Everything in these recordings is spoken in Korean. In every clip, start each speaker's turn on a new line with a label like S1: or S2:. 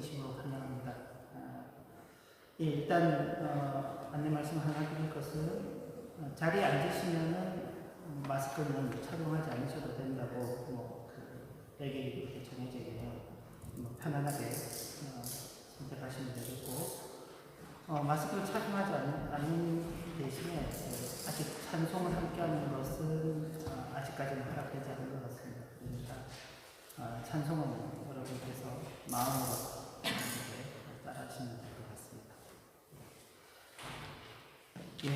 S1: 진심으로 환영합니다. 예, 일단 안내 말씀 하나 드릴 것은 자리에 앉으시면은 마스크는 착용하지 않으셔도 된다고 얘기 이렇게 정해져 있네요. 편안하게 선택하시면 되겠고 마스크를 착용하지 않는 대신에 아직 찬송을 함께하는 것은 아직까지는 허락되지 않은 것 같습니다. 그러니까 찬송은 여러분께서 마음으로 따라하시면 될 것 같습니다. 예,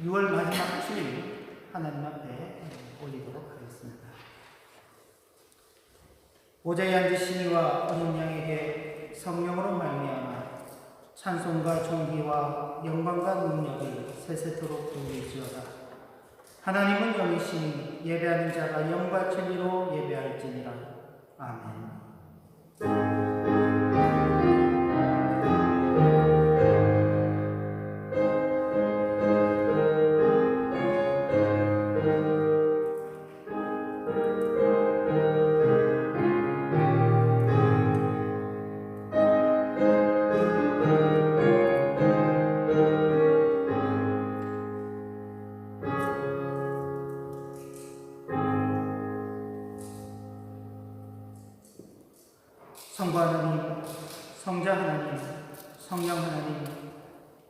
S1: 6월 마지막 주일 하나님 앞에 올리도록 하겠습니다. 보좌에 앉으신 이와 어린 양에게 성령으로 말미암아 찬송과 존귀와 영광과 능력이 세세토록 부르짖어라. 하나님은 영이시니 예배하는 자가 영과 진리로 예배할지니라. 아멘. 성부 하나님, 성자 하나님, 성령 하나님,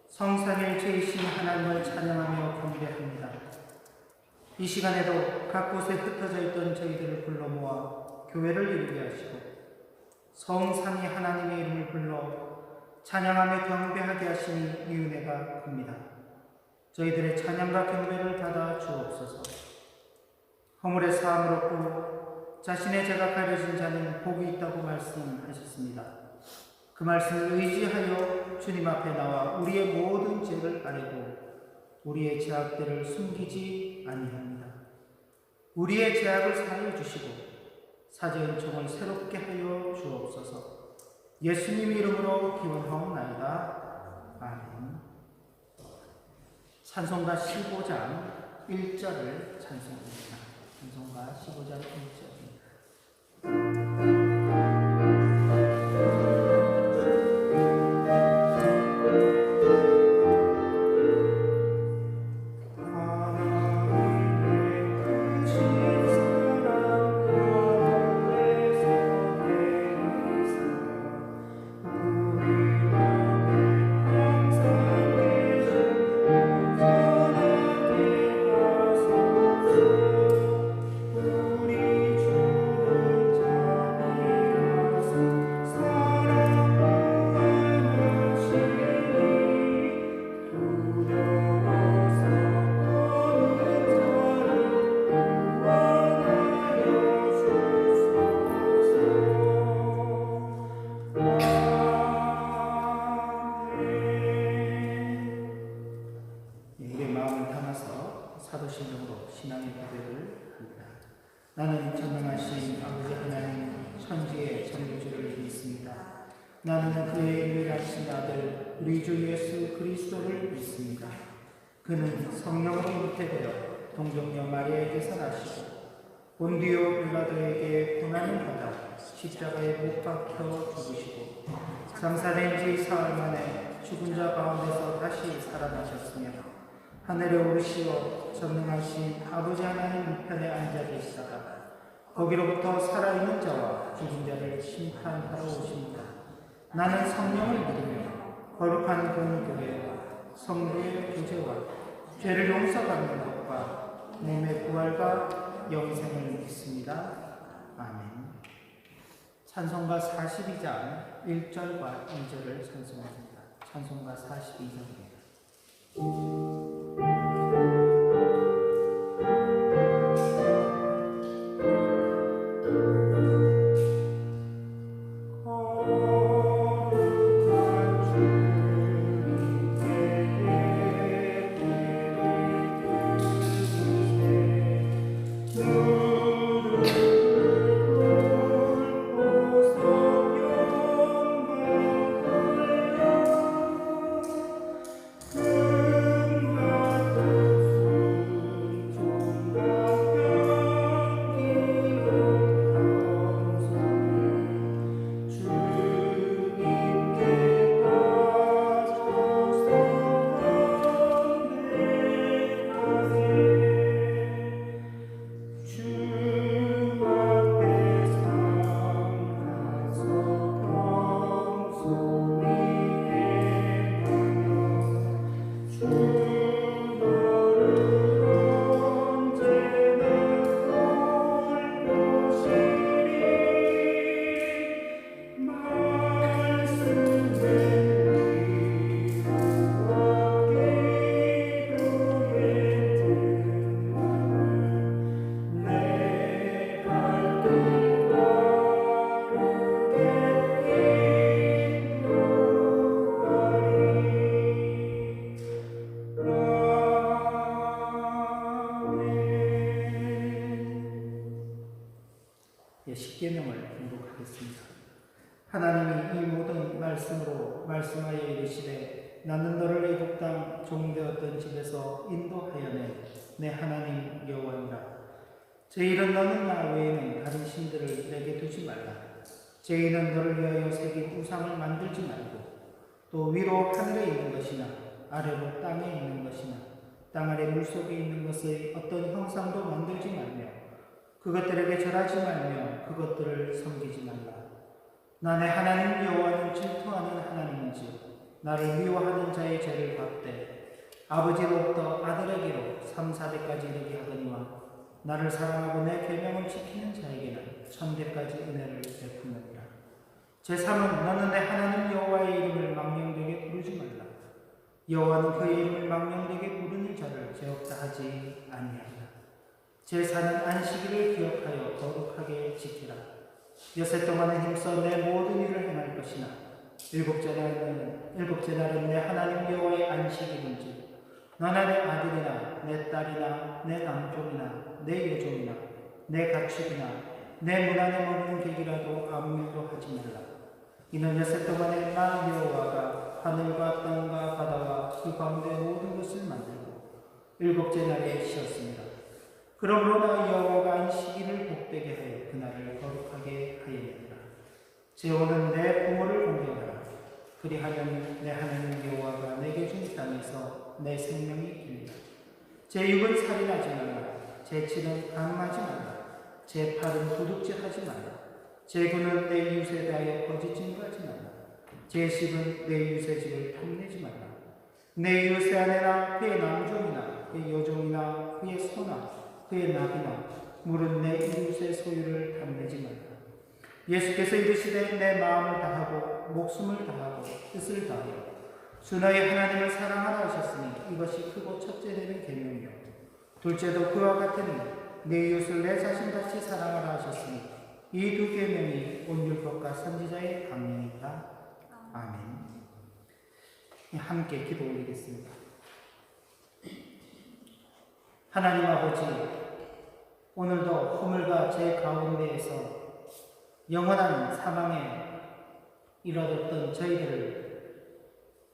S1: 성삼일체이신 하나님을 찬양하며 경배합니다. 이 시간에도 각 곳에 흩어져 있던 저희들을 불러 모아 교회를 이루게 하시고 성삼위 하나님의 이름을 불러 찬양하며 경배하게 하시니 이 은혜가 큽니다. 저희들의 찬양과 경배를 받아 주옵소서. 허물의 사함을 얻고 자신의 죄가 가려진 자는 복이 있다고 말씀하셨습니다. 그 말씀을 의지하여 주님 앞에 나와 우리의 모든 죄를 아뢰고 우리의 죄악들을 숨기지 아니합니다. 우리의 죄악을 사하여 주시고 사죄 은총을 새롭게 하여 주옵소서. 예수님 이름으로 기원하옵나이다. 아멘. 찬송가 15장 1절을 찬송합니다. 찬송가 15장 1절. 사도신경으로 신앙의 고백을 합니다. 나는 전능하신 아버지 하나님 천지의 창조주를 믿습니다. 나는 그의 유일하신 아들 우리 주 예수 그리스도를 믿습니다. 그는 성령으로 잉태되어 동정녀 마리아에게서 나시고 본디오 빌라도에게 고난을 받아 십자가에 못 박혀 죽으시고 장사된 지 사흘 만에 죽은 자 가운데서 다시 살아나셨으며 하늘에 오르시어 전능하신 아버지 하나님 우편에 앉아 계시다가 거기로부터 살아있는 자와 죽은 자를 심판하러 오십니다. 나는 성령을 믿으며 거룩한 공교회와 성도의 교제와 죄를 용서받는 것과 몸의 부활과 영생을 믿습니다. 아멘. 찬송가 42장 1절과 2절을 찬송합니다. 찬송가 42장입니다. 말씀으로 말씀하여 이르시되 나는 너를 애굽 땅 종되었던 집에서 인도하여내 내 하나님 여호와니라. 제1은 너는 나 외에는 다른 신들을 내게 두지 말라. 제2는 너를 위하여 새긴 우상을 만들지 말고 또 위로 하늘에 있는 것이나 아래로 땅에 있는 것이나 땅 아래 물속에 있는 것의 어떤 형상도 만들지 말며 그것들에게 절하지 말며 그것들을 섬기지 말라. 나 내 하나님 여호와는 질투하는 하나님인지 나를 미워하는 자의 죄를 갚되 아버지로부터 아들에게로 3, 4대까지 이르게 하거니와 나를 사랑하고 내 계명을 지키는 자에게는 1000대까지 은혜를 베푸느니라. 제3은 너는 내 하나님 여호와의 이름을 망령되게 부르지 말라. 여호와는 그의 이름을 망령되게 부르는 자를 죄없다 하지 아니하리라. 제4는 안식일을 기억하여 거룩하게 지키라. 여섯 동안은 힘써 내 모든 일을 행할 것이나 일곱째 날은 내 하나님 여호와의 안식일인지 너나 내 아들이나 내 딸이나 내 남종이나 내 여종이나 내 가축이나 내 문 안에 먹는 객이라도 아무 일도 하지 말라. 이는 여섯 동안에 나 여호와가 하늘과 땅과 바다와 그 가운데 모든 것을 만들고 일곱째 날에 쉬었습니다. 그러므로 나 여호와가 안식일을 복되게 하여 그날을 거룩하게 하였느니라. 제5는 내 부모를 공경하라. 그리하면 내 하나님 여호와가 내게 준 땅에서 내 생명이 길리라. 제6은 살인하지 말라. 제7은 간음하지 말라. 제8은 도둑질하지 말라. 제9는 내 이웃에 대하여 거짓 증거하지 말라. 제10은 내 이웃의 집을 탐내지 말라. 내 이웃의 아내나 그의 남종이나 그의 여종이나 그의 소나 그의 나비나 물은 내 이웃의 소유를 탐내지 말라. 예수께서 이르시되 내 마음을 다하고 목숨을 다하고 뜻을 다하여 주 너의 하나님을 사랑하라 하셨으니 이것이 크고 첫째 되는 계명이요 둘째도 그와 같으니 내 이웃을 내 자신같이 사랑하라 하셨으니 이 두 계명이 온 율법과 선지자의 강령이다. 아멘. 함께 기도 올리겠습니다. 하나님 아버지, 오늘도 허물과 죄 가운데에서 영원한 사망에 이르렀던 저희들을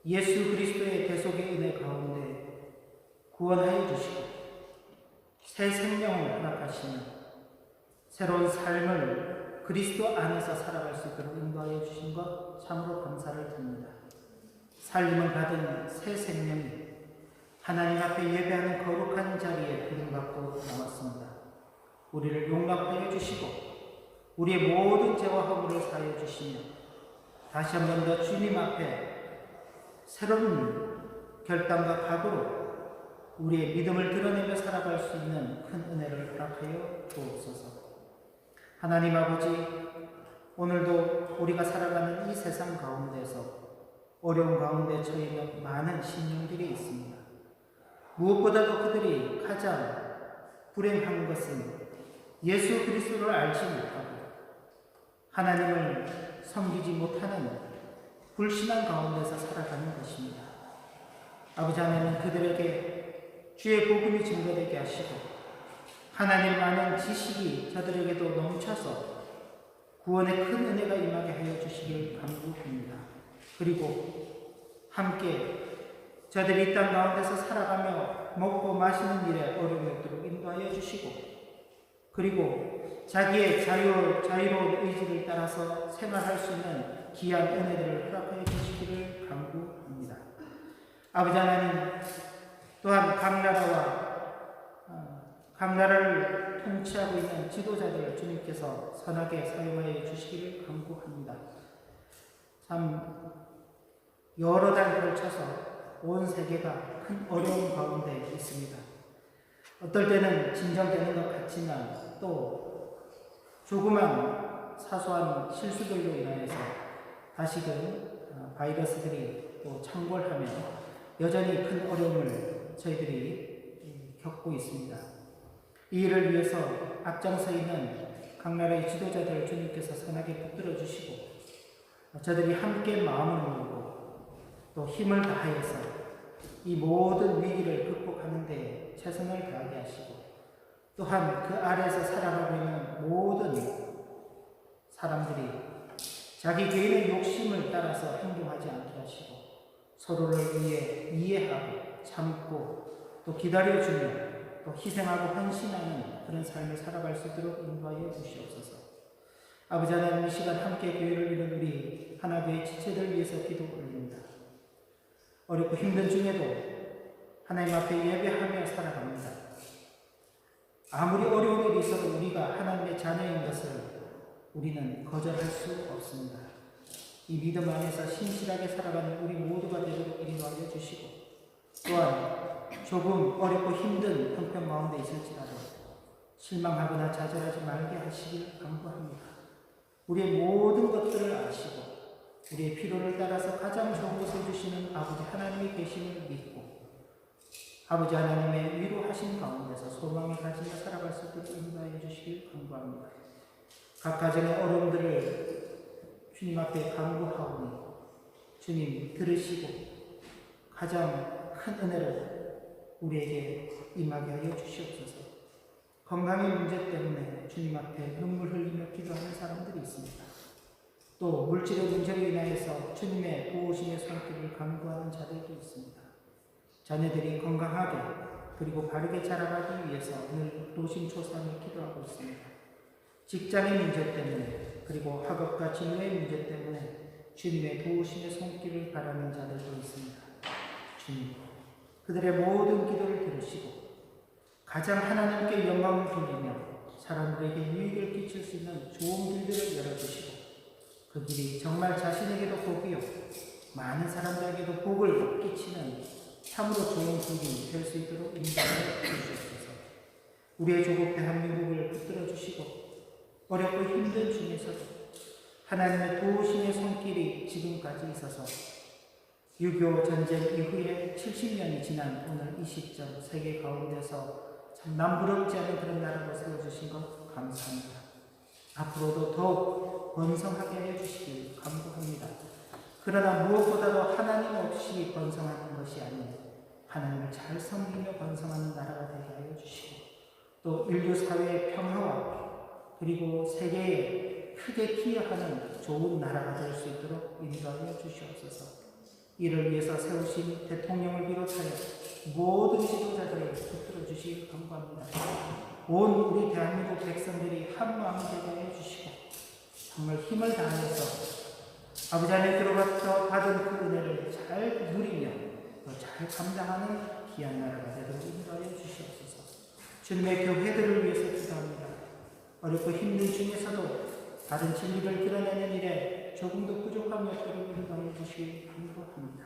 S1: 예수 그리스도의 대속의 은혜 가운데 구원하여 주시고 새 생명을 허락하시는 새로운 삶을 그리스도 안에서 살아갈 수 있도록 인도하여 주신 것 참으로 감사를 드립니다. 살림을 받은 새 생명이 하나님 앞에 예배하는 거룩한 자리에 부름받고 나왔습니다. 우리를 용납하여 주시고 우리의 모든 죄와 허물을 사하여 주시며 다시 한 번 더 주님 앞에 새로운 결단과 각오로 우리의 믿음을 드러내며 살아갈 수 있는 큰 은혜를 허락하여 주옵소서. 하나님 아버지, 오늘도 우리가 살아가는 이 세상 가운데서 어려운 가운데 처해 있는 많은 심령들이 있습니다. 무엇보다도 그들이 가장 불행한 것은 예수 그리스도를 알지 못하고 하나님을 섬기지 못하는 불신앙 가운데서 살아가는 것입니다. 아버지 하나님, 그들에게 주의 복음이 증거되게 하시고 하나님 아는 지식이 저들에게도 넘쳐서 구원의 큰 은혜가 임하게 하여 주시길 간구합니다. 그리고 함께 저들이 이 땅 가운데서 살아가며 먹고 마시는 일에 어려움이 없도록 인도하여 주시고 그리고 자기의 자유로운 의지를 따라서 생활할 수 있는 귀한 은혜들을 허락하여 주시기를 간구합니다. 아버지 하나님, 또한 각 나라를 통치하고 있는 지도자들을 주님께서 선하게 사용하여 주시기를 간구합니다. 참 여러 달 걸쳐서 온 세계가 큰 어려움 가운데 있습니다. 어떨 때는 진정되는 것 같지만 또 조그만 사소한 실수들로 인하여서 다시금 바이러스들이 또 창궐하며 여전히 큰 어려움을 저희들이 겪고 있습니다. 이 일을 위해서 앞장서 있는 각 나라의 지도자들을 주님께서 선하게 붙들어 주시고 저들이 함께 마음을 모으고 또 힘을 다하여서 이 모든 위기를 극복하는 데 최선을 다하게 하시고 또한 그 아래에서 살아가고 있는 모든 사람들이 자기 개인의 욕심을 따라서 행동하지 않게 하시고 서로를 위해 이해하고 참고 또 기다려주며 또 희생하고 헌신하는 그런 삶을 살아갈 수 있도록 인도하여 주시옵소서. 아버지 하나님, 이 시간 함께 교회를 이룬 우리 하나교회 지체들 위해서 기도 올립니다. 어렵고 힘든 중에도 하나님 앞에 예배하며 살아갑니다. 아무리 어려운 일이 있어도 우리가 하나님의 자녀인 것을 우리는 거절할 수 없습니다. 이 믿음 안에서 신실하게 살아가는 우리 모두가 되도록 인도하여 주시고, 또한 조금 어렵고 힘든 형편 가운데 있을지라도 실망하거나 좌절하지 말게 하시길 간구합니다. 우리의 모든 것들을 아시고 우리의 필요를 따라서 가장 좋은 것을 주시는 아버지 하나님이 계심을 믿고 아버지 하나님의 위로하신 가운데서 소망을 가지며 살아갈 수 있도록 인도하여 주시길 간구합니다. 각 가정의 어려움들을 주님 앞에 간구하오니 주님 들으시고 가장 큰 은혜를 우리에게 임하게 하여 주시옵소서. 건강의 문제 때문에 주님 앞에 눈물 흘리며 기도하는 사람들이 있습니다. 또 물질의 문제로 인하여서 주님의 도우심의 손길을 간구하는 자들도 있습니다. 자녀들이 건강하게 그리고 바르게 자라가기 위해서 늘 노심초사하며 기도하고 있습니다. 직장의 문제 때문에 그리고 학업과 진로의 문제 때문에 주님의 도우심의 손길을 바라는 자들도 있습니다. 주님, 그들의 모든 기도를 들으시고 가장 하나님께 영광을 돌리며 사람들에게 유익을 끼칠 수 있는 좋은 길들을 열어주시고 그 길이 정말 자신에게도 복이요 많은 사람들에게도 복을 끼치는 참으로 좋은 길이 될 수 있도록 인도하여 주시옵소서. 우리의 조국 대한민국을 붙들어 주시고 어렵고 힘든 중에서도 하나님의 도우심의 손길이 지금까지 있어서 6.25 전쟁 이후에 70년이 지난 오늘 이 시점 세계 가운데서 참 남부럽지 않은 그런 나라로 세워주신 것 감사합니다. 앞으로도 더욱 번성하게 해주시길 간구합니다. 그러나 무엇보다도 하나님 없이 번성하는 것이 아닌 하나님을 잘 섬기며 번성하는 나라가 되게 하여 주시고 또 인류 사회의 평화와 그리고 세계에 크게 기여하는 좋은 나라가 될 수 있도록 인도하여 주시옵소서. 이를 위해서 세우신 대통령을 비롯하여 모든 지도자들을 붙들어 주시길 간구합니다. 온 우리 대한민국 백성들이 한 마음 되게 해주시고 정말 힘을 다해서 아버지 안에 들어가서 받은 그 은혜를 잘 누리며 또 잘 감당하는 귀한 나라가 되도록 인도하여 주시옵소서. 주님의 교회들을 위해서 기도합니다. 어렵고 힘든 중에서도 다른 진리를 드러내는 일에 조금도 부족함이 없도록 인도하여 주시길 간구합니다.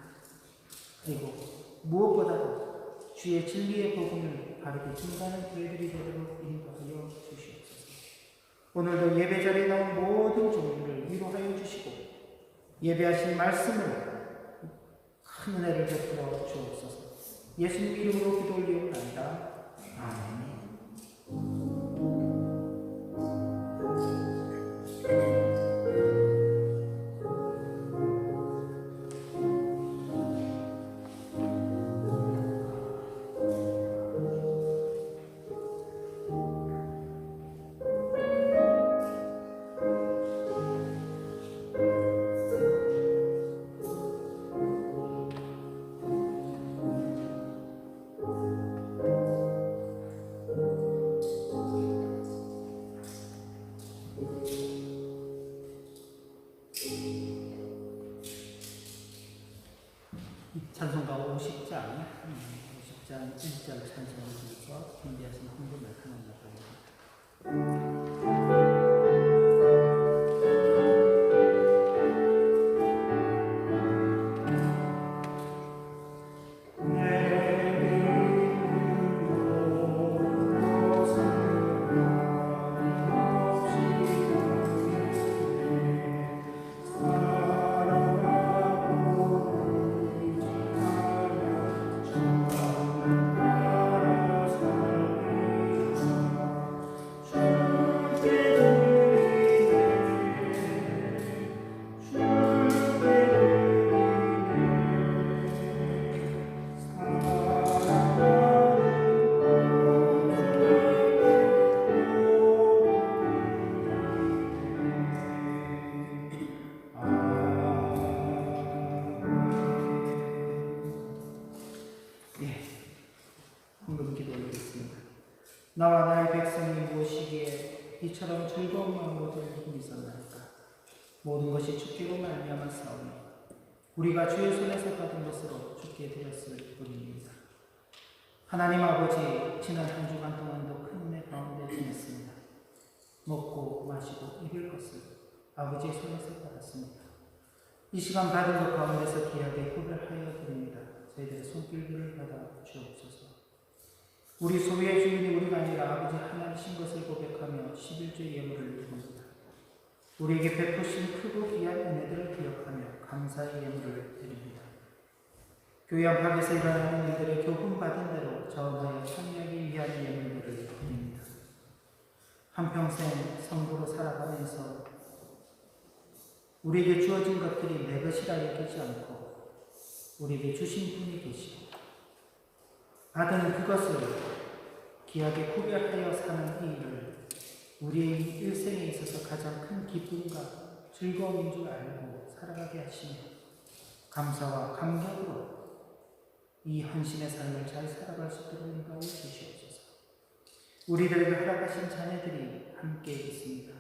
S1: 그리고 무엇보다도 주의 진리의 복음을 바르게 증거하는 교회들이 되도록 인도하여 주시옵소서. 오늘도 예배 자리에 나온 모든 종들을 위로하여 주시고 예배하신 말씀을 큰 은혜를 베풀어 주옵소서. 예수님 이름으로 기도 올리옵나이다. 아멘. 찬송가 50장 1절 찬송을 드리고 준비하신 헌금을 하나님 앞에 올립니다. 나와 나의 백성이 무엇이기에 이처럼 즐거운 마음으로 될 힘이 있었나이까. 모든 것이 주께로 말미암아 싸우니 우리가 주의 손에서 받은 것으로 주께 드렸을 뿐입니다. 하나님 아버지, 지난 한 주간 동안도 큰 은혜 가운데 지냈습니다. 먹고 마시고 입을 것을 아버지의 손에서 받았습니다. 이 시간 받은 것 가운데서 귀하게 구별하여 드립니다. 저희들의 손길들을 받아 주옵소서. 우리 소유의 주인이 우리가 아니라 아버지 하나님신 것을 고백하며 11주의 예물을 드립니다. 우리에게 베푸신 크고 귀한 은혜들을 기억하며 감사의 예물을 드립니다. 교회 안팎에서 일어나는 일들의 교훈 받은 대로 자원하여 참여하기 위한 예물들을 드립니다. 한평생 성도로 살아가면서 우리에게 주어진 것들이 내 것이라 여기지 않고 우리에게 주신 분이 계시고 받은 그것을 귀하게 구별하여 사는 이 일을 우리의 일생에 있어서 가장 큰 기쁨과 즐거움인 줄 알고 살아가게 하시며 감사와 감격으로 이 헌신의 삶을 잘 살아갈 수 있도록 인도하여 주시옵소서. 우리들에게 허락하신 자녀들이 함께 있습니다.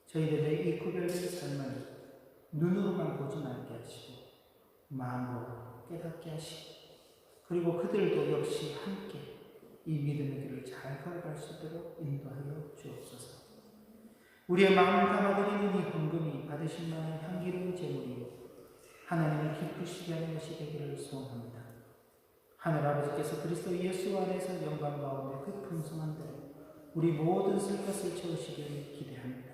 S1: 저희들의 이 구별된 삶을 눈으로만 보지 않게 하시고 마음으로 깨닫게 하시고 그리고 그들도 역시 함께 이 믿음의 길을 잘 걸어갈 수 있도록 인도하여 주옵소서. 우리의 마음을 담아드리는 이 헌금이 받으실 만한 향기로운 제물이요 하나님을 기쁘시게 하는 것이 되기를 소원합니다. 하늘 아버지께서 그리스도 예수 안에서 영광 가운데 그 풍성한 대로 우리 모든 쓸 것을 채우시기를 기대합니다.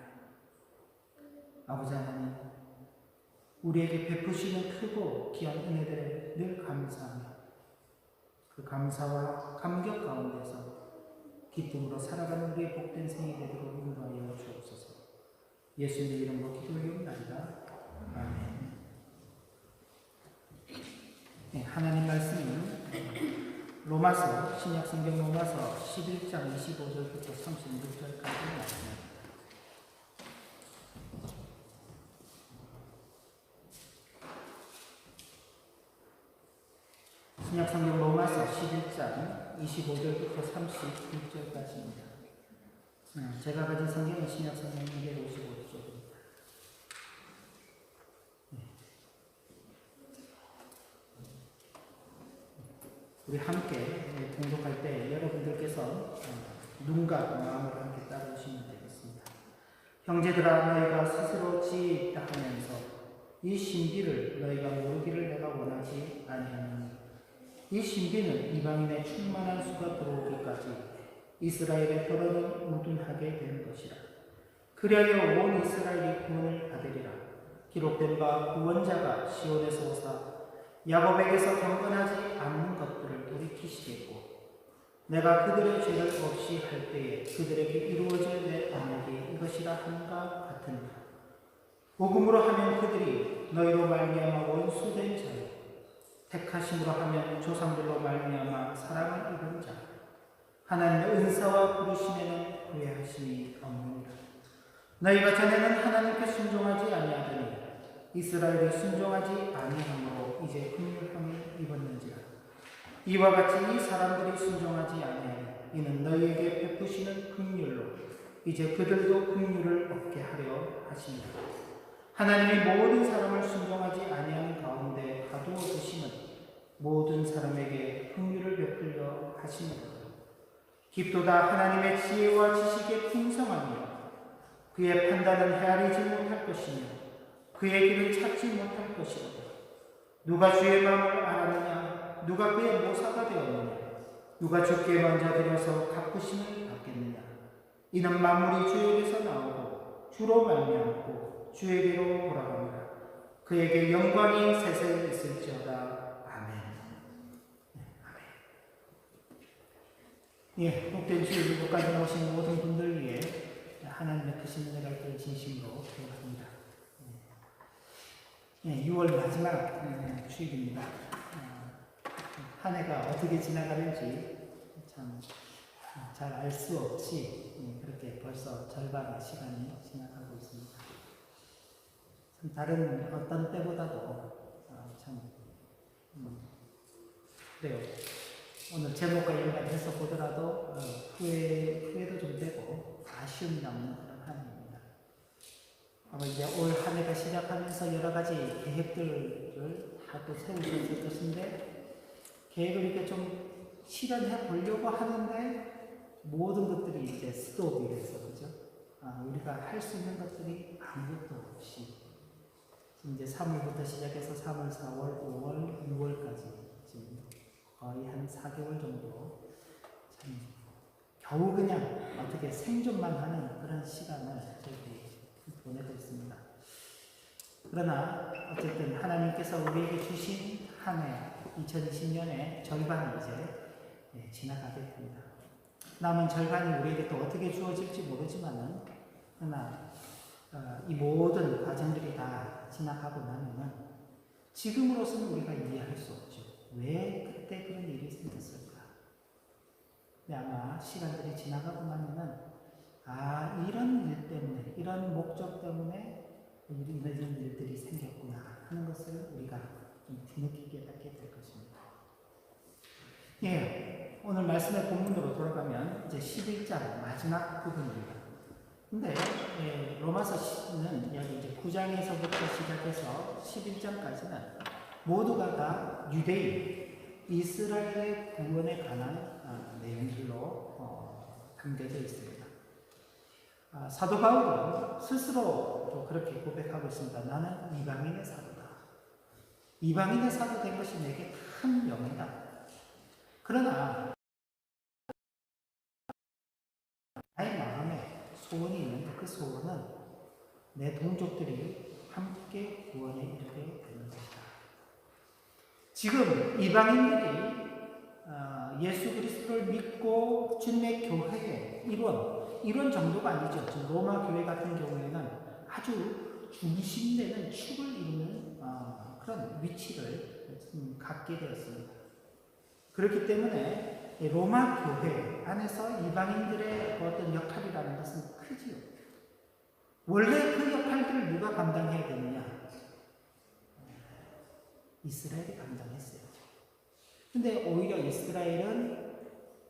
S1: 아버지 하나님, 우리에게 베푸시는 크고 귀한 은혜들에 늘 감사하며 그 감사와 감격 가운데서 기쁨으로 살아가는 우리의 복된 생이 되도록 인도하여 주옵소서. 예수님의 이름으로 기도하옵나이다. 아멘. 네, 하나님 말씀은 로마서, 신약성경 로마서 11장 25절부터 36절까지 말씀입니다. 신약성경 로마서 11장 25절부터 36절까지입니다. 제가 가진 성경은 신약성경 255쪽입니다. 우리 함께 공독할 때 여러분들께서 눈과 마음으로 함께 따라오시면 되겠습니다. 형제들아, 너희가 스스로 지혜 있다 하면서 이 신비를 너희가 모르기를 내가 원하지 아니하노니 이 신비는 이방인의 충만한 수가 들어오기까지 이스라엘의 벼랑을 우둔하게 되는 것이라. 그리하여 온 이스라엘이 구원을 받으리라. 기록된 바 구원자가 시온에서 오사 야곱에게서 경건하지 않는 것들을 돌이키시겠고 내가 그들의 죄를 없이 할 때에 그들에게 이루어질 내 언약이 이것이라 함과 같으니라. 복음으로 하면 그들이 너희로 말미암아 원수된 자요 택하심으로 하면 조상들로 말미암아 사랑을 입은 자 하나님의 은사와 부르심에는 구애하심이 없느니라. 너희가 전에는 하나님께 순종하지 아니하더니 이스라엘이 순종하지 아니함으로 이제 긍휼함을 입었는지라. 이와 같이 이 사람들이 순종하지 아니하니 이는 너희에게 베푸시는 긍휼로 이제 그들도 긍휼을 얻게 하려 하십니다. 하나님이 모든 사람을 순종하지 아니하는 가운데 가두어 두시는 모든 사람에게 긍휼을 베풀려 하시는 깊도다 하나님의 지혜와 지식의 풍성함이요 그의 판단은 헤아리지 못할 것이며 그의 길을 찾지 못할 것이라. 누가 주의 마음을 알았느냐? 누가 그의 모사가 되었느냐? 누가 주께 먼저 드려서 갚으심을 받겠느냐? 이는 만물이 주에게서 나오고 주로 말미암고 주에게로 돌아갑니다. 그에게 영광이 세세히 있을지어다. 아멘. 예, 복된 주일 일곱까지 오신 모든 분들 위해 하나님의 크신 은혜를 또 진심으로 기도합니다. 예, 6월 마지막 주일입니다. 한 해가 어떻게 지나가는지 참 잘 알 수 없이 그렇게 벌써 절반의 시간이 지나가고 있습니다. 참 다른 어떤 때보다도 참 그래요. 오늘 제목과 연관해서 보더라도 후회도 좀 되고 아쉬움이 남는 그런 한 해입니다. 아마 이제 올 한 해가 시작하면서 여러 가지 계획들을 다 또 세우셨을 것인데 계획을 이렇게 좀 실현해 보려고 하는데 모든 것들이 이제 스톱이 돼서 그죠? 우리가 할 수 있는 것들이 아무것도 없이 이제 3월부터 시작해서 3월, 4월, 5월, 6월까지 지금 거의 한 4개월 정도 참 겨우 그냥 어떻게 생존만 하는 그런 시간을 저희들이 보내고 있습니다. 그러나 어쨌든 하나님께서 우리에게 주신 한 해 2020년의 절반이 이제 지나가게 됩니다. 남은 절반이 우리에게 또 어떻게 주어질지 모르지만은 그러나 이 모든 과정들이 다 지나가고 나면은 지금으로서는 우리가 이해할 수 없죠. 왜 그때 그런 일이 생겼을까? 근데 아마 시간들이 지나가고 나면은 이런 일 때문에, 이런 목적 때문에 이런 일들이 생겼구나 하는 것을 우리가 좀 뒤늦게 깨닫게 될 것입니다. 예, 오늘 말씀의 본문으로 돌아가면 이제 11장 마지막 부분입니다. 근데 로마서는 여기 이제 9장에서부터 시작해서 11장까지는 모두가 다 유대인, 이스라엘의 구원에 관한 내용들로 담겨져 있습니다. 사도 바울은 스스로 그렇게 고백하고 있습니다. 나는 이방인의 사도다. 이방인의 사도 된 것이 내게 큰 영예다. 그러나 나의 마음에 소원이 있는데 그 소원은 내 동족들이 함께 구원에 이르게 되는 것이다. 지금 이방인들이 예수 그리스도를 믿고 주님의 교회에 이런 정도가 아니죠. 지금 로마 교회 같은 경우에는 아주 중심되는 축을 이루는 그런 위치를 갖게 되었습니다. 그렇기 때문에 로마 교회 안에서 이방인들의 어떤 역할이라는 것은 크지요. 원래 그 역할들을 누가 감당해야 되느냐? 이스라엘이 감당했어요. 근데 오히려 이스라엘은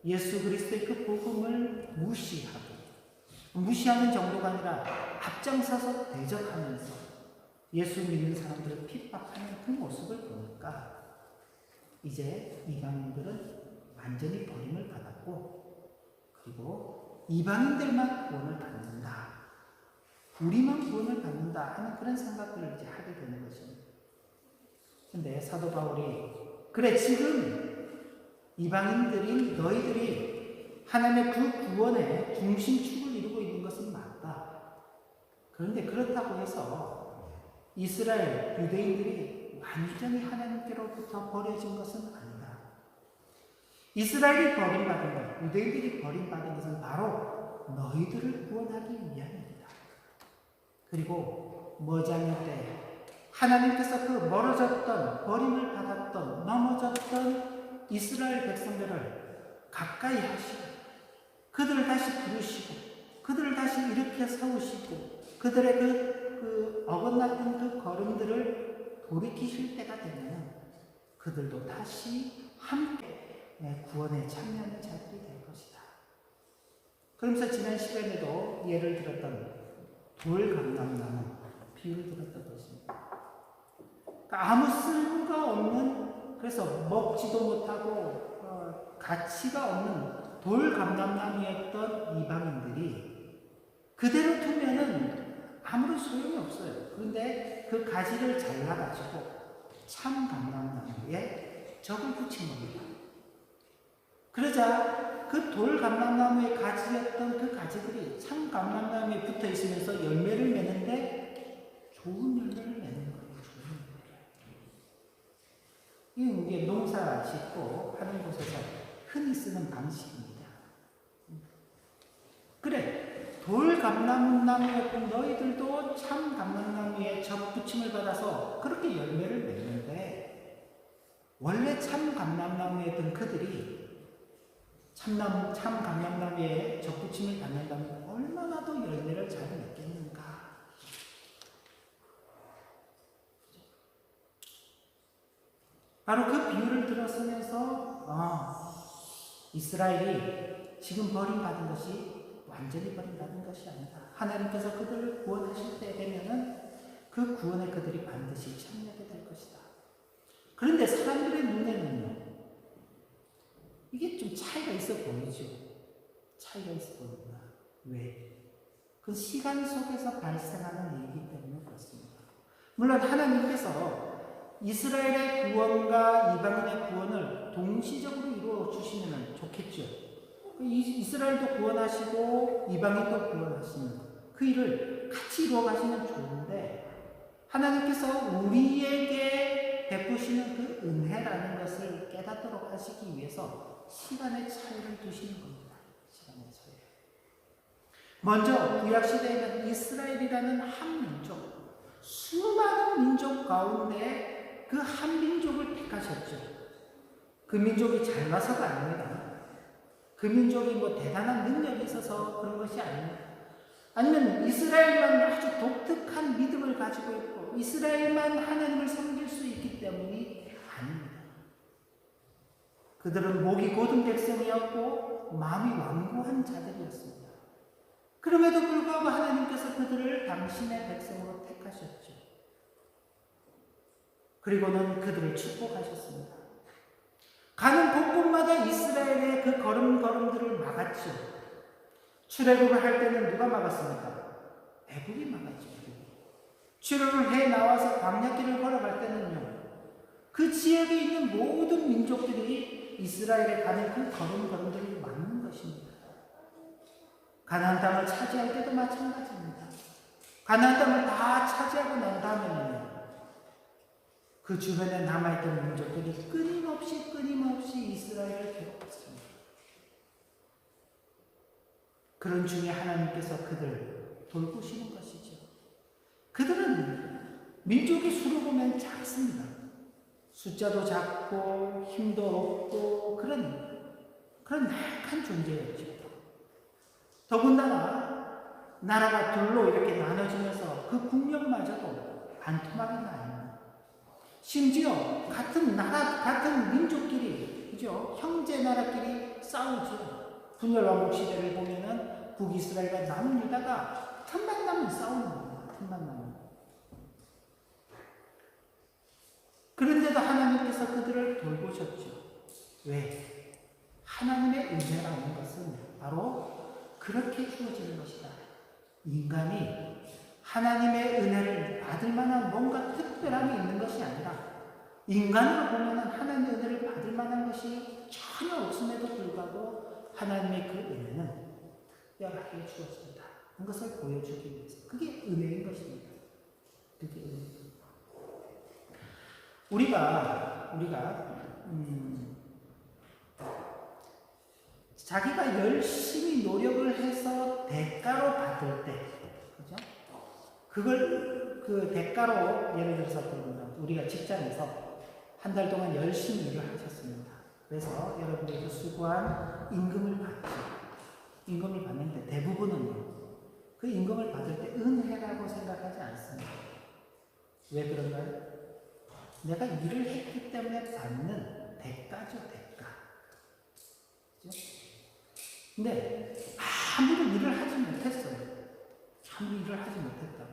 S1: 예수 그리스도의 그 복음을 무시하는 정도가 아니라 앞장서서 대적하면서 예수 믿는 사람들을 핍박하는 그 모습을 보니까 이제 이방인들은 완전히 버림을 받았고 그리고 이방인들만 구원을 받는다. 우리만 구원을 받는다 하는 그런 생각들을 이제 하게 되는 것입니다. 근데 사도 바울이 그래 지금 이방인들인 너희들이 하나님의 그 구원의 중심축을 이루고 있는 것은 맞다. 그런데 그렇다고 해서 이스라엘 유대인들이 완전히 하나님께로부터 버려진 것은 아니다. 이스라엘이 버림받은 것, 유대인들이 버림받은 것은 바로 너희들을 구원하기 위함입니다. 그리고 머지않을 때 하나님께서 그 멀어졌던, 버림을 받았던, 넘어졌던 이스라엘 백성들을 가까이 하시고 그들을 다시 부르시고 그들을 다시 일으켜 세우시고 그들의 그 어긋났던 그 걸음들을 돌이키실 때가 되면 그들도 다시 함께 구원에 참여하는 자들이 될 것이다. 그러면서 지난 시간에도 예를 들었던 돌감람나무 비유를 들었던 것입니다. 그러니까 아무 쓸모가 없는, 그래서 먹지도 못하고 가치가 없는 돌감람나무였던 이방인들이 그대로 두면은 아무런 소용이 없어요. 그런데 그 가지를 잘라가지고 참 감람나무에 적을 붙인 겁니다. 그러자 그 돌감람나무의 가지였던 그 가지들이 참 감람나무에 붙어 있으면서 열매를 맺는데 좋은 열매를 맺는 거예요. 이게 농사 짓고 하는 곳에서 흔히 쓰는 방식입니다. 그래, 돌감람나무였던 너희들도 참 감람나무에 접붙임을 받아서 그렇게 열매를 맺는데 원래 참 감람나무였던 그들이 참 감람나무에 접붙임을 받는다면 얼마나 더 열매를 잘 맺겠는가. 바로 그 비유를 들었으면서 이스라엘이 지금 버림받은 것이 완전히 버림받은 것이 아니다. 하나님께서 그들을 구원하실 때 되면은 그 구원에 그들이 반드시 참여하게 될 것이다. 그런데 사람들의 눈에는요, 이게 좀 차이가 있어 보이죠. 차이가 있어 보인다. 왜? 그 시간 속에서 발생하는 일이기 때문에 그렇습니다. 물론 하나님께서 이스라엘의 구원과 이방인의 구원을 동시적으로 이루어 주시면 좋겠죠. 이스라엘도 구원하시고 이방인도 구원하시는 그 일을 같이 이루어 가시면 좋은데, 하나님께서 우리에게 베푸시는 그 은혜라는 것을 깨닫도록 하시기 위해서 시간의 차이를 두시는 겁니다. 시간의 차이. 먼저 구약시대에는 이스라엘이라는 한 민족, 수많은 민족 가운데 그 한 민족을 택하셨죠. 그 민족이 잘나서가 아닙니다. 그 민족이 뭐 대단한 능력이 있어서 그런 것이 아닙니다. 아니면 이스라엘만 아주 독특한 믿음을 가지고 있고 이스라엘만 하나님을 섬길 수 있기 때문이 아닙니다. 그들은 목이 곧은 백성이었고 마음이 완고한 자들이었습니다. 그럼에도 불구하고 하나님께서 그들을 당신의 백성으로 택하셨죠. 그리고는 그들을 축복하셨습니다. 가는 곳곳마다 이스라엘의 그 걸음걸음들을 막았죠. 출애굽을 할 때는 누가 막았습니까? 애굽이 막았죠. 출애굽을 해 나와서 광야길을 걸어갈 때는요, 그 지역에 있는 모든 민족들이 이스라엘에 가는 그 걸음걸음들을 막는 것입니다. 가나안 땅을 차지할 때도 마찬가지입니다. 가나안 땅을 다 차지하고 난 다음에는 그 주변에 남아있던 민족들이 끊임없이 이스라엘을 괴롭혔습니다. 그런 중에 하나님께서 그들을 돌보시는 것이죠. 그들은 민족의 수로 보면 작습니다. 숫자도 작고 힘도 없고 그런 나약한 존재였죠. 더군다나 나라가 둘로 이렇게 나눠지면서 그 국력마저도 반토막이 나요. 심지어 같은 나라, 같은 민족끼리, 그죠? 형제 나라끼리 싸우죠. 분열왕국 시대를 보면은 북이스라엘과 남유다가 틈만 나면 싸우는 겁니다. 틈만 나면. 그런데도 하나님께서 그들을 돌보셨죠. 왜? 하나님의 은혜라는 것은 바로 그렇게 주어지는 것이다. 인간이 하나님의 은혜를 받을 만한 뭔가 특별함이 있는 것이 아니라 인간으로 보면 하나님의 은혜를 받을 만한 것이 전혀 없음에도 불구하고 하나님의 그 은혜는 특별하게 주어진다. 그런 것을 보여주기 위해서. 그게 은혜인 것입니다. 그게 은혜입니다. 우리가 자기가 열심히 노력을 해서 대가로 받을 때, 그죠? 그걸 그 대가로 예를 들어서 우리가 직장에서 한 달 동안 열심히 일을 하셨습니다. 그래서 여러분들이 수고한 임금을 받죠. 임금을 받는데 대부분은요, 그 임금을 받을 때 은혜라고 생각하지 않습니다. 왜 그런가요? 내가 일을 했기 때문에 받는 대가죠, 대가. 그죠? 근데 아무도 일을 하지 못했어요. 아무도 일을 하지 못했다고.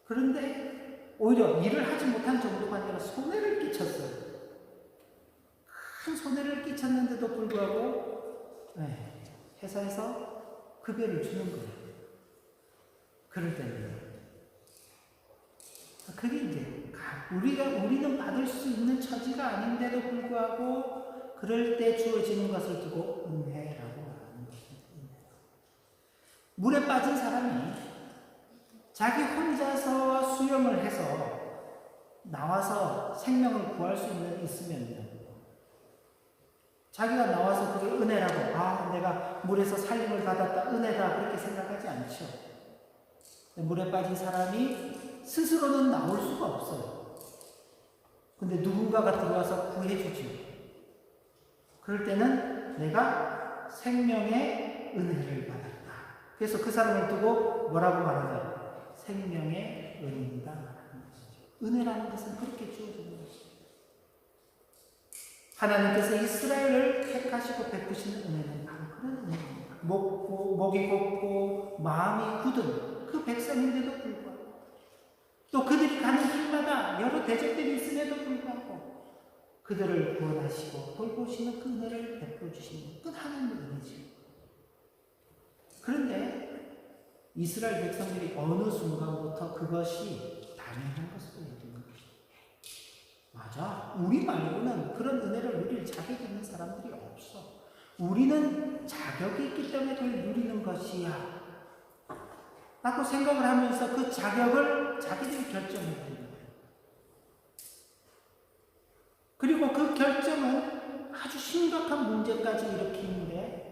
S1: 그런데 오히려 일을 하지 못한 정도가 아니라 손해를 끼쳤어요. 큰 손해를 끼쳤는데도 불구하고 회사에서 급여를 주는 거예요. 그럴 때는 그게 이제 우리는 받을 수 있는 처지가 아닌데도 불구하고 그럴 때 주어지는 것을 두고 은혜라고 말하는 것입니다. 물에 빠진 사람이 자기 혼자서 수영을 해서 나와서 생명을 구할 수 있으면 자기가 나와서 그게 은혜라고, 내가 물에서 살림을 받았다, 은혜다, 그렇게 생각하지 않죠. 물에 빠진 사람이 스스로는 나올 수가 없어요. 근데 누군가가 들어와서 구해주죠. 그럴 때는 내가 생명의 은혜를 받았다. 그래서 그 사람을 두고 뭐라고 말하냐? 생명의 은혜이다 말하는 것이죠. 은혜라는 것은 그렇게 주어지는 것이죠. 하나님께서 이스라엘을 택하시고 베푸시는 은혜는 바로 그런 은혜입니다. 목이 곱고 마음이 굳은 그 백성인데도 불구하고, 또 그들이 가는 길마다 여러 대적들이 있음에도 불구하고 그들을 구원하시고 돌보시는 그 은혜를 베풀어 주시는 그 하나님의 은혜죠. 그런데 이스라엘 백성들이 어느 순간부터 그것이 당연한 것으로 여기는 것입니다. 맞아, 우리 말고는 그런 은혜를 누릴 자격이 있는 사람들이 없어. 우리는 자격이 있기 때문에 그걸 누리는 것이야 라고 생각을 하면서 그 자격을 자기들이 결정해버리는 거예요. 그리고 그 결정은 아주 심각한 문제까지 일으키는데,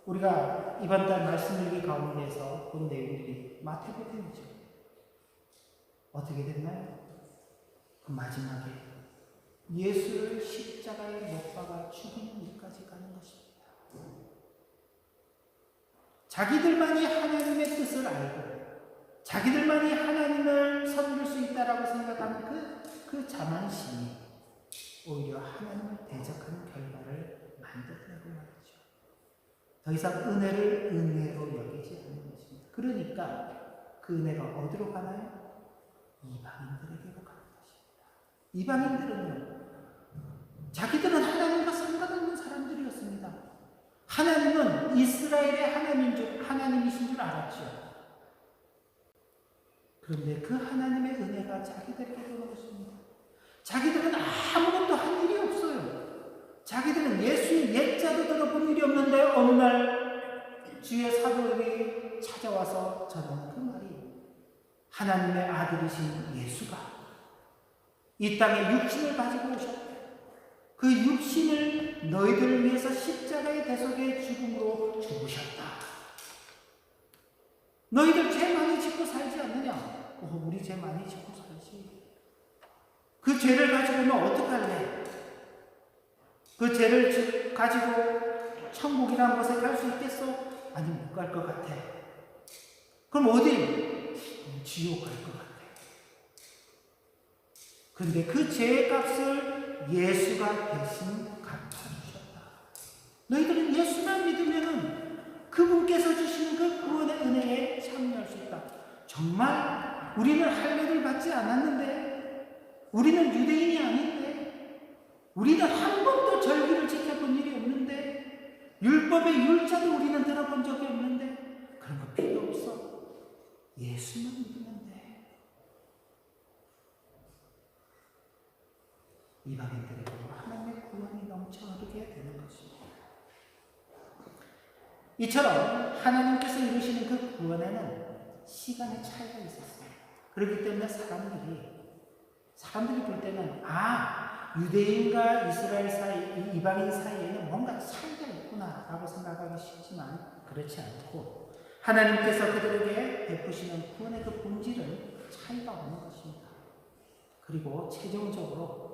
S1: 우리가 이번 달 말씀 읽기 가운데서 본 내용들이 마태복음이죠. 어떻게 됐나요? 그 마지막에 예수를 십자가에 못 박아 죽이는 일까지 가는 것입니다. 자기들만이 하나님의 뜻을 알고 자기들만이 하나님을 섬길 수 있다라고 생각하는 그 자만심이 오히려 하나님을 대적하는 결과를 만들어내고 말이죠. 더 이상 은혜를 은혜로 여기지 않는 것입니다. 그러니까 그 은혜가 어디로 가나요? 이방인들에게로 가는 것입니다. 이방인들은요, 자기들은 하나님과 상관없는 사람들이었습니다. 하나님은 이스라엘의 하나님이신 줄 알았죠. 그런데 그 하나님의 은혜가 자기들에게 오는 것입니다. 자기들은 아무것도 한 일이 없어요. 자기들은 예수의 옛자도 들어본 일이 없는데 어느 날 주의 사도에게 찾아와서 전하는 그 말이, 하나님의 아들이신 예수가 이 땅에 육신을 가지고 오셨다. 그 육신을 너희들을 위해서 십자가의 대속의 죽음으로 죽으셨다. 너희들 죄 많이 짓고 살지 않느냐? 우리 죄 많이 짓고 살지. 그 죄를 가지고는 어떡할래? 그 죄를 가지고 천국이라는 곳에 갈 수 있겠어? 아니, 못 갈 것 같아. 그럼 어디? 지옥 갈 것 같아. 근데 그 죄의 값을 예수가 대신 갚아주셨다. 너희들은 예수만 믿으면은 그분께서 주시는 그 구원의 은혜에 참여할 수 있다. 정말 우리는 할례를 받지 않았는데, 우리는 유대인이 아닌데, 우리는 한 번도 절기를 지켜본 일이 없는데, 율법의 율자도 우리는 들어본 적이 없는데, 그런 거 필요 없어. 예수만 믿으면 돼. 이방인들에게 하나님의 구원이 넘쳐 흐르게 되는 것입니다. 이처럼 하나님께서 이루시는 그 구원에는 시간의 차이가 있었어요. 그렇기 때문에 사람들이 볼 때는 유대인과 이스라엘 사이, 이방인 사이에는 뭔가 차이가 있구나 라고 생각하기 쉽지만 그렇지 않고, 하나님께서 그들에게 베푸시는 구원의 그 본질은 차이가 없는 것입니다. 그리고 최종적으로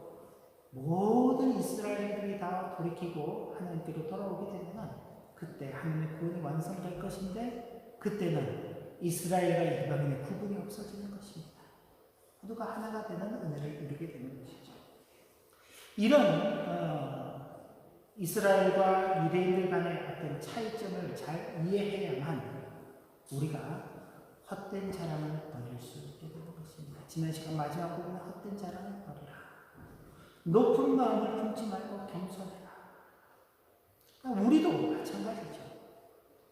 S1: 모든 이스라엘들이 다 돌이키고 하나님께로 돌아오게 되면 그때 하나님의 구원이 완성될 것인데, 그때는 이스라엘과 이방인의 구분이 없어지는 것입니다. 모두가 하나가 되는 은혜를 누리게 되는 것이죠. 이런 이스라엘과 유대인들 간의 어떤 차이점을 잘 이해해야만 우리가 헛된 자랑을 버릴 수 있게 되는 것입니다. 지난 시간 마지막 부분에 헛된 자랑을 버리라. 높은 마음을 품지 말고 겸손해라. 우리도 마찬가지죠.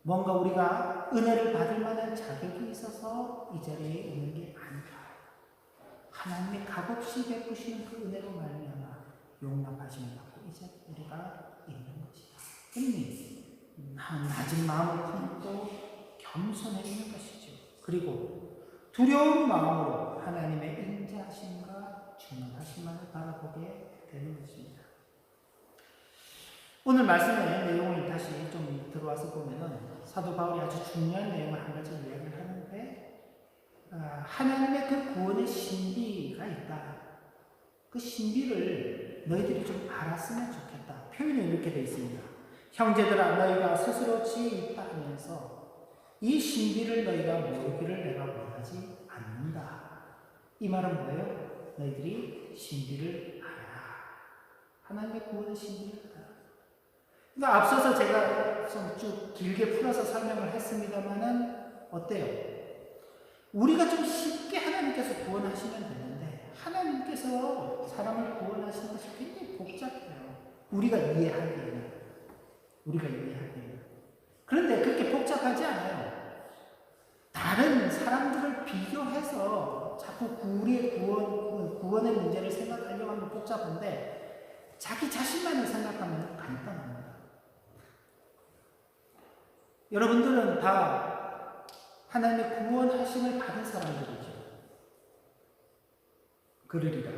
S1: 뭔가 우리가 은혜를 받을 만한 자격이 있어서 이 자리에 있는 게 아니다. 하나님의 값없이 베푸시는 그 은혜로 말미암아 용납하심을 받고 이제 우리가 있는 것이다. 그러니 낮은 마음을 품고 겸손해지는 것이죠. 그리고 두려운 마음으로 하나님의 인자하심과 준하심만을 바라보게 되는 것입니다. 오늘 말씀의 내용을 다시 좀 들어와서 보면은 사도 바울이 아주 중요한 내용을 한 가지 이야기를 하는데, 하나님의 그 구원의 신비가 있다. 그 신비를 너희들이 좀 알았으면 좋겠다. 표현이 이렇게 되어 있습니다. 형제들아, 너희가 스스로 지혜 있다 하면서 이 신비를 너희가 모르기를 내가 원하지 않는다. 이 말은 뭐예요? 너희들이 신비를 알아라. 하나님의 구원의 신비입니다. 그러니까 앞서서 제가 좀 쭉 길게 풀어서 설명을 했습니다만은 어때요? 우리가 좀 쉽게 하나님께서 구원하시면 되는데 하나님께서 사람을 구원하시는 것이 굉장히 복잡해요. 우리가 이해하기에는. 그런데 그렇게 복잡하지 않아요. 다른 사람들을 비교해서 자꾸 우리의 구원의 문제를 생각하려고 하면 복잡한데 자기 자신만을 생각하면 간단합니다. 여러분들은 다 하나님의 구원하심을 받은 사람들이죠. 그러리라.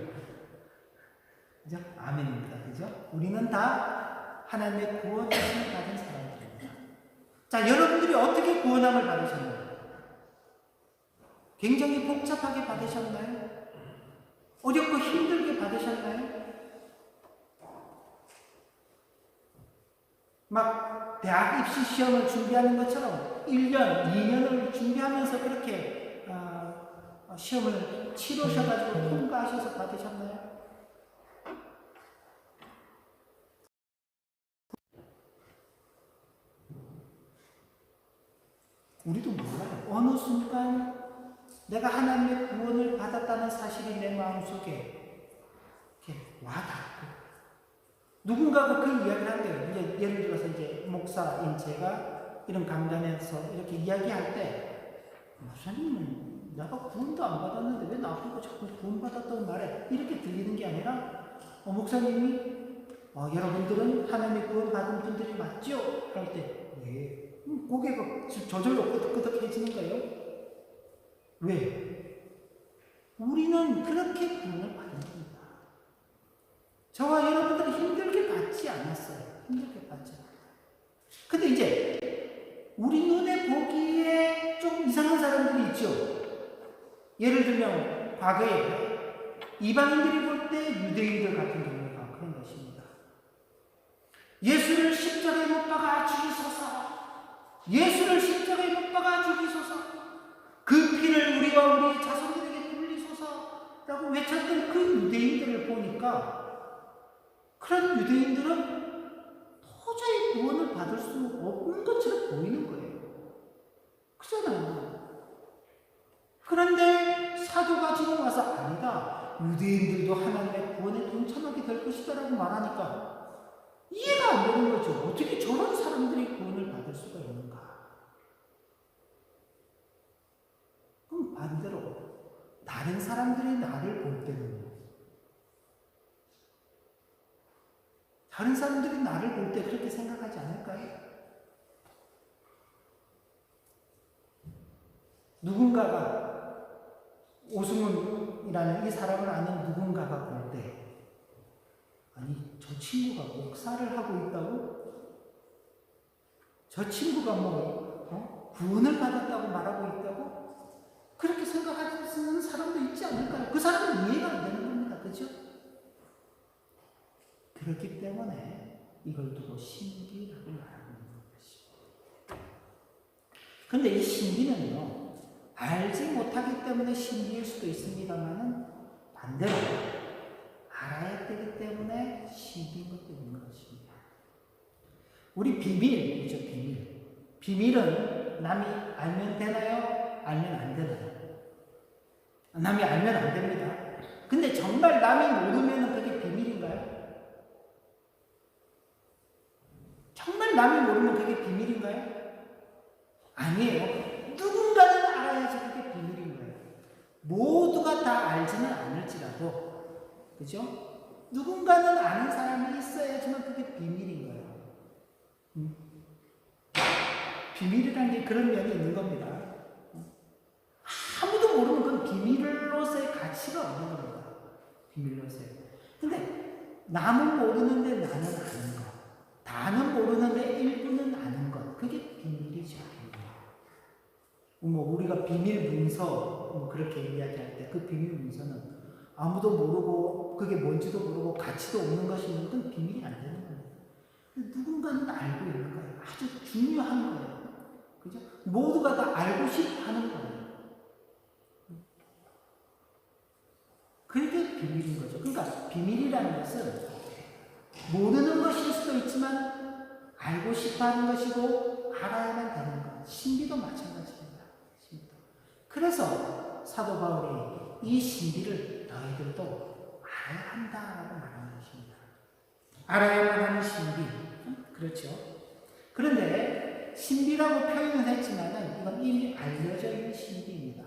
S1: 그죠? 아멘입니다. 그죠? 우리는 다 하나님의 구원하심을 받은 사람들입니다. 자, 여러분들이 어떻게 구원함을 받으셨나요? 굉장히 복잡하게 받으셨나요? 어렵고 힘들게 받으셨나요? 막 대학 입시 시험을 준비하는 것처럼 1년, 2년을 준비하면서 그렇게 시험을 치르셔가지고 통과하셔서 받으셨나요? 우리도 몰라요. 어느 순간 내가 하나님의 구원을 받았다는 사실이 내 마음속에 이렇게 와닿고 누군가가 그 이야기를 한대요. 예를 들어서 이제 목사인 제가 이런 강단에서 이렇게 이야기할 때 목사님은 내가 구원도 안 받았는데 왜 나보고 자꾸 구원받았다고 말해? 이렇게 들리는 게 아니라 목사님이 여러분들은 하나님의 구원 받은 분들이 맞죠? 할 때 왜? 고개가 저절로 끄덕끄덕해지는 거예요. 왜? 우리는 그렇게 구원을 받은 겁니다. 저와 여러분들은 힘들게 받지 않았어요. 힘들게 받지 않았어요. 근데 이제 우리 눈에 보기에 좀 이상한 사람들이 있죠. 예를 들면 과거에 이방인들이 볼 때 유대인들 같은 경우가 그런 것입니다. 예수를 십자가에 못 박아 죽이소서. 예수를 십자가에 못 박아 죽이소서. 그 피를 우리와 우리의 자손들에게 돌리소서라고 외쳤던 그 유대인들을 보니까 그런 유대인들은 도저히 구원을 받을 수 없는 것처럼 보이는 거예요. 그렇잖아요. 그런데 사도가 지금 와서 아니다. 유대인들도 하나님의 구원에 동참하게 될 것이다라고 말하니까 이해가 안 되는 거죠. 어떻게 저런 사람들이 구원을 받을 수가 있는가? 그럼 반대로 다른 사람들이 나를 볼 때는 다른 사람들이 나를 볼 때 그렇게 생각하지 않을까요? 누군가가 오승훈이라는 이 사람을 아는 누군가가 볼 때 아니 저 친구가 목사를 하고 있다고? 저 친구가 구원을 받았다고 말하고 있다고? 그렇게 생각하는 사람도 있지 않을까요? 그 사람은 이해가 안 되는 겁니다. 그렇죠? 그렇기 때문에 이걸 두고 신비라고 말하는 것입니다. 그런데 이 신비는요, 알지 못하기 때문에 신비일 수도 있습니다만은 반대로 알아야 되기 때문에 신비인 것도 있는 것입니다. 우리 비밀이죠, 비밀. 비밀은 남이 알면 되나요? 알면 안 되나요? 남이 알면 안 됩니다. 근데 정말 남이 모르면 그게 비밀인가요? 정말 남이 모르면 그게 비밀인가요? 아니에요. 누군가는 알아야지 그게 비밀인 거예요. 모두가 다 알지는 않을지라도, 그죠? 누군가는 아는 사람이 있어야지만 그게 비밀인 거예요. 비밀이라는 게 그런 면이 있는 겁니다. 아무도 모르면 그건 비밀로서의 가치가 없는 겁니다. 비밀로서의. 근데 남은 모르는데 나는 아는 것. 다는 모르는데 일부는 아는 것. 그게 비밀이죠. 우리가 비밀 문서 그렇게 이야기할 때 그 비밀 문서는 아무도 모르고 그게 뭔지도 모르고 가치도 없는 것이면 그건 비밀이 안 되는 거예요. 누군가는 알고 있는 거예요. 아주 중요한 거예요. 그죠? 모두가 다 알고 싶어 하는 거예요. 그게 비밀인 거죠. 그러니까 비밀이라는 것은 모르는 것일 수도 있지만 알고 싶어하는 것이고 알아야만 되는 것. 신비도 마찬가지입니다. 신비도. 그래서 사도 바울이 이 신비를 너희들도 알아야 한다라고 말하는 것입니다. 알아야만 하는 신비. 그렇죠. 그런데 신비라고 표현은 했지만 이건 이미 알려져 있는 신비입니다.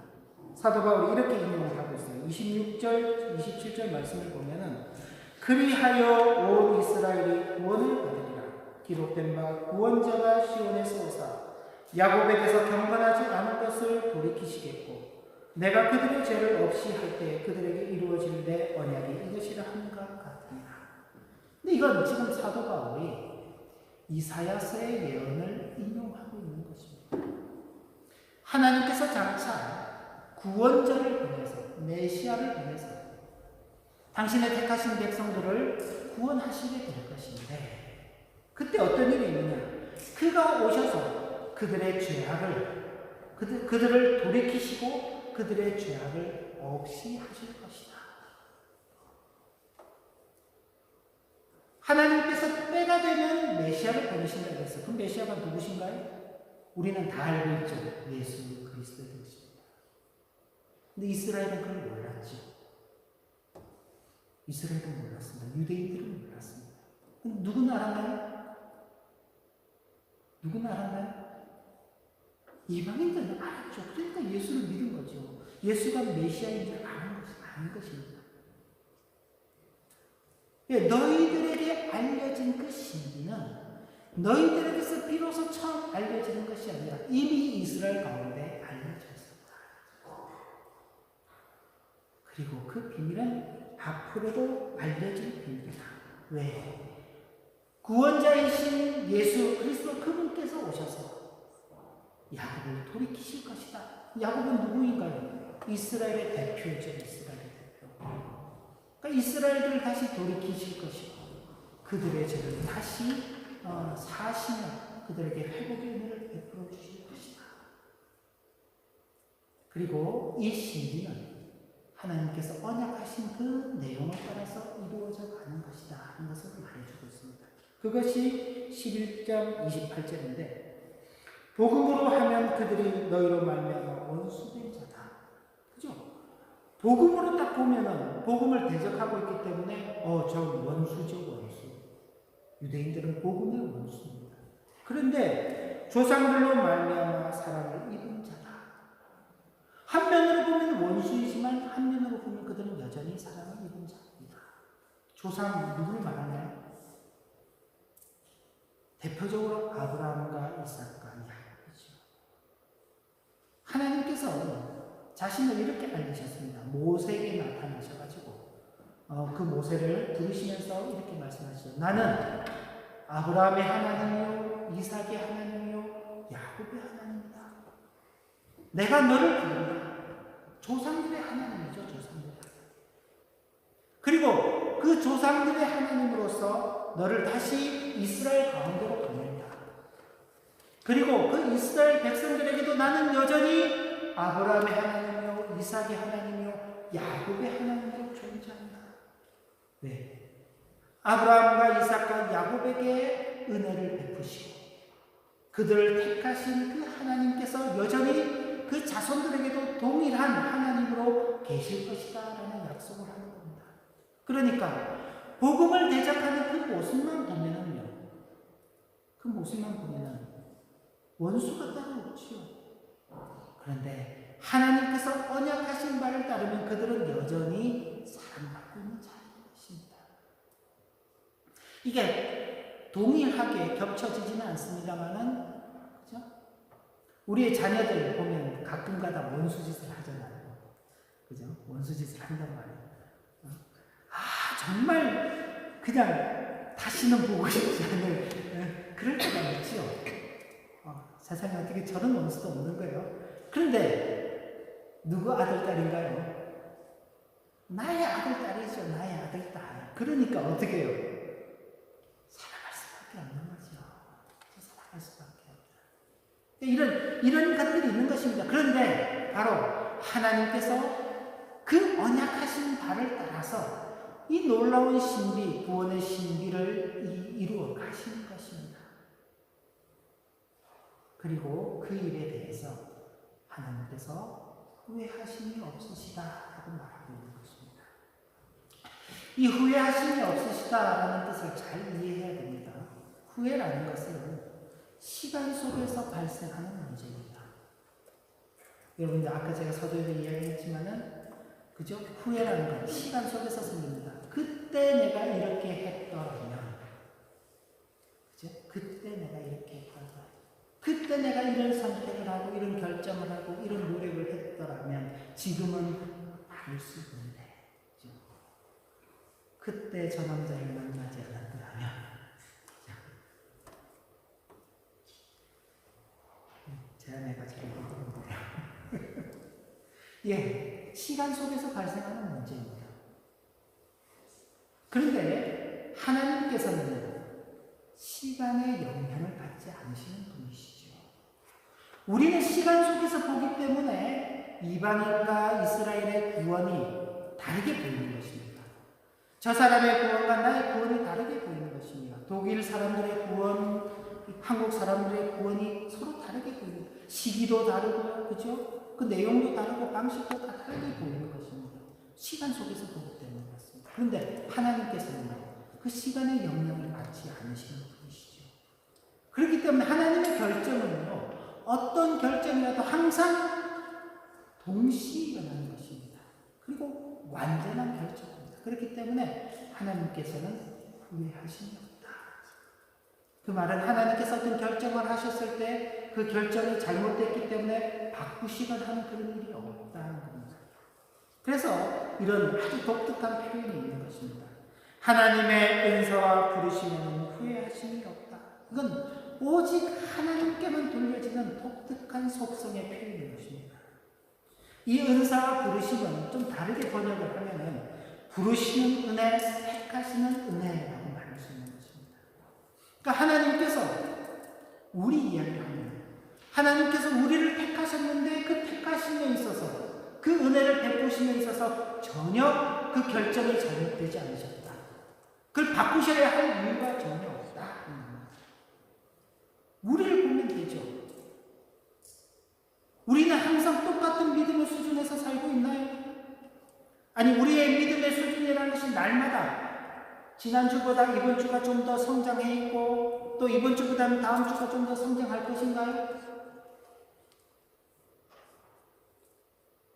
S1: 사도 바울이 이렇게 인용을 하고 있어요. 26절, 27절 말씀을 보면은 그리하여 온 이스라엘이 구원을 받으리라. 기록된 바 구원자가 시온에서 오사 야곱에게서 경건하지 않은 것을 돌이키시겠고 내가 그들의 죄를 없이 할 때 그들에게 이루어질 내 언약이 이것이라 함과 같으니라. 근데 이건 지금 사도 바울이 이사야서의 예언을 인용하고 있는 것입니다. 하나님께서 장차 구원자를 보내서 메시아를 보내서 당신의 택하신 백성들을 구원하시게 될 것인데 그때 어떤 일이 있느냐? 그가 오셔서 그들의 죄악을 그들을 돌이키시고 그들의 죄악을 없이 하실 것이다. 하나님께서 때가 되면 메시아를 보내신다고 했어요. 그럼 메시아가 누구신가요? 우리는 다 알고 있죠. 예수 그리스도의 것입니다. 근데 이스라엘은 그걸 몰랐죠. 이스라엘은 몰랐습니다. 유대인들은 몰랐습니다. 누구는 알았나요? 누구는 알았나요? 이방인들은 알았죠. 그러니까 예수를 믿은 거죠. 예수가 메시아인 줄 아는 것입니다. 예, 너희들에게 알려진 그 신비는 너희들에게서 비로소 처음 알려지는 것이 아니라 이미 이스라엘 가운데 알려져 있었다. 그리고 그 비밀은 앞으로도 알려질 비밀이다. 왜? 구원자이신 예수 그리스도 그분께서 오셔서 야곱을 돌이키실 것이다. 야곱은 누구인가요? 이스라엘의 대표죠. 이스라엘의 대표. 그러니까 이스라엘을 다시 돌이키실 것이고 그들의 죄를 다시 사시며 그들에게 회복의 은혜를 베풀어 주실 것이다. 그리고 이 신비는 하나님께서 언약하신 그 내용을 따라서 이루어져 가는 것이다 하는 것을 말해주고 있습니다. 그것이 11장 28절인데 복음으로 하면 그들이 너희로 말미암아 원수된 자다. 그죠? 복음으로 딱 보면은 복음을 대적하고 있기 때문에 저 원수죠, 원수. 유대인들은 복음의 원수입니다. 그런데 조상들로 말미암아 사랑을 입은 자다. 한 면으로 보면 원수이지만 한 면으로 보면 그들은 여전히 사랑을 입은 자입니다. 조상 누구를 말하나요? 대표적으로 아브라함과 이삭과 야곱이죠. 하나님께서 자신을 이렇게 알리셨습니다. 모세에게 나타나셔가지고 그 모세를 부르시면서 이렇게 말씀하시죠. 나는 아브라함의 하나님이요 이삭의 하나님이요 야곱의 하나님이다. 내가 너를 부른다. 조상들의 하나님이죠. 조상들의 하나님. 그리고 그 조상들의 하나님으로서 너를 다시 이스라엘 가운데로 보낸다. 그리고 그 이스라엘 백성들에게도 나는 여전히 아브라함의 하나님이요 이삭의 하나님이요 야곱의 하나님으로 존재한다. 왜? 아브라함과 이삭과 야곱에게 은혜를 베푸시고 그들을 택하신 그 하나님께서 여전히 그 자손들에게도 동일한 하나님으로 계실 것이다 라는 약속을 하는 겁니다. 그러니까 복음을 대적하는 그 모습만 보면은요, 그 모습만 보면은 원수가 따로 없지요. 그런데 하나님께서 언약하신 바를 따르면 그들은 여전히 사랑받고 있는 자인 것입니다. 이게 동일하게 겹쳐지지는 않습니다만은, 그죠? 우리의 자녀들 보면 가끔가다 원수짓을 하잖아요. 그죠? 원수짓을 한단 말이에요. 정말 그냥 다시는 보고 싶지 않은 그럴 때가 있지요. 세상에 어떻게 저런 원수도 없는 거예요. 그런데 누구 아들, 딸인가요? 나의 아들, 딸이죠. 나의 아들, 딸. 그러니까 어떻게 해요? 살아갈 수밖에 없는 거죠. 살아갈 수밖에 없다. 이런 것들이 있는 것입니다. 그런데 바로 하나님께서 그 언약하신 바를 따라서 이 놀라운 신비, 구원의 신비를 이루어 가시는 것입니다. 그리고 그 일에 대해서 하나님께서 후회하심이 없으시다라고 말하고 있는 것입니다. 이 후회하심이 없으시다라는 뜻을 잘 이해해야 됩니다. 후회라는 것은 시간 속에서 발생하는 문제입니다. 여러분들 아까 제가 서두에도 이야기했지만은 그죠? 후회라는 건 시간 속에서 생깁니다. 그때 내가 이렇게 했더라면, 그죠? 그때 내가 이렇게 했더라면, 그때 내가 이런 선택을 하고 이런 결정을 하고 이런 노력을 했더라면 지금은 다를 수 있는데, 그죠? 그때 저 남자를 만나지 않았더라면, 제 아내가 저를 보는데요. 예, 시간 속에서 발생하는 문제입니다. 그런데 하나님께서는 시간의 영향을 받지 않으시는 분이시죠. 우리는 시간 속에서 보기 때문에 이방인과 이스라엘의 구원이 다르게 보이는 것입니다. 저 사람의 구원과 나의 구원이 다르게 보이는 것입니다. 독일 사람들의 구원, 한국 사람들의 구원이 서로 다르게 보이는 것입니다. 시기도 다르고요, 그죠? 그 내용도 다르고 방식도 다 다르게 보이는 것입니다. 시간 속에서 보기 때문에 그렇습니다. 그런데 하나님께서는 그 시간의 영향을 받지 않으시는 분이시죠. 그렇기 때문에 하나님의 결정은요, 어떤 결정이라도 항상 동시에 일어나는 것입니다. 그리고 완전한 결정입니다. 그렇기 때문에 하나님께서는 후회하심이 없다. 그 말은 하나님께서 어떤 결정을 하셨을 때 그 결정이 잘못됐기 때문에 바꾸시거나 하는 그런 일이 없다는 겁니다. 그래서 이런 아주 독특한 표현이 있는 것입니다. 하나님의 은사와 부르심에는 후회하심이 없다. 이건 오직 하나님께만 돌려지는 독특한 속성의 표현인 것입니다. 이 은사와 부르심은 좀 다르게 번역을 하면은 부르시는 은혜, 택하시는 은혜라고 말할 수 있는 것입니다. 그러니까 하나님께서 우리 이야기를 하면 하나님께서 우리를 택하셨는데 그 택하심에 있어서 그 은혜를 베푸심에 있어서 전혀 그 결정이 잘못되지 않으셨다. 그걸 바꾸셔야 할 이유가 전혀 없다. 우리를 보면 되죠. 우리는 항상 똑같은 믿음의 수준에서 살고 있나요? 아니, 우리의 믿음의 수준이라는 것이 날마다 지난주보다 이번 주가 좀 더 성장해 있고 또 이번 주보다 다음 주가 좀 더 성장할 것인가요?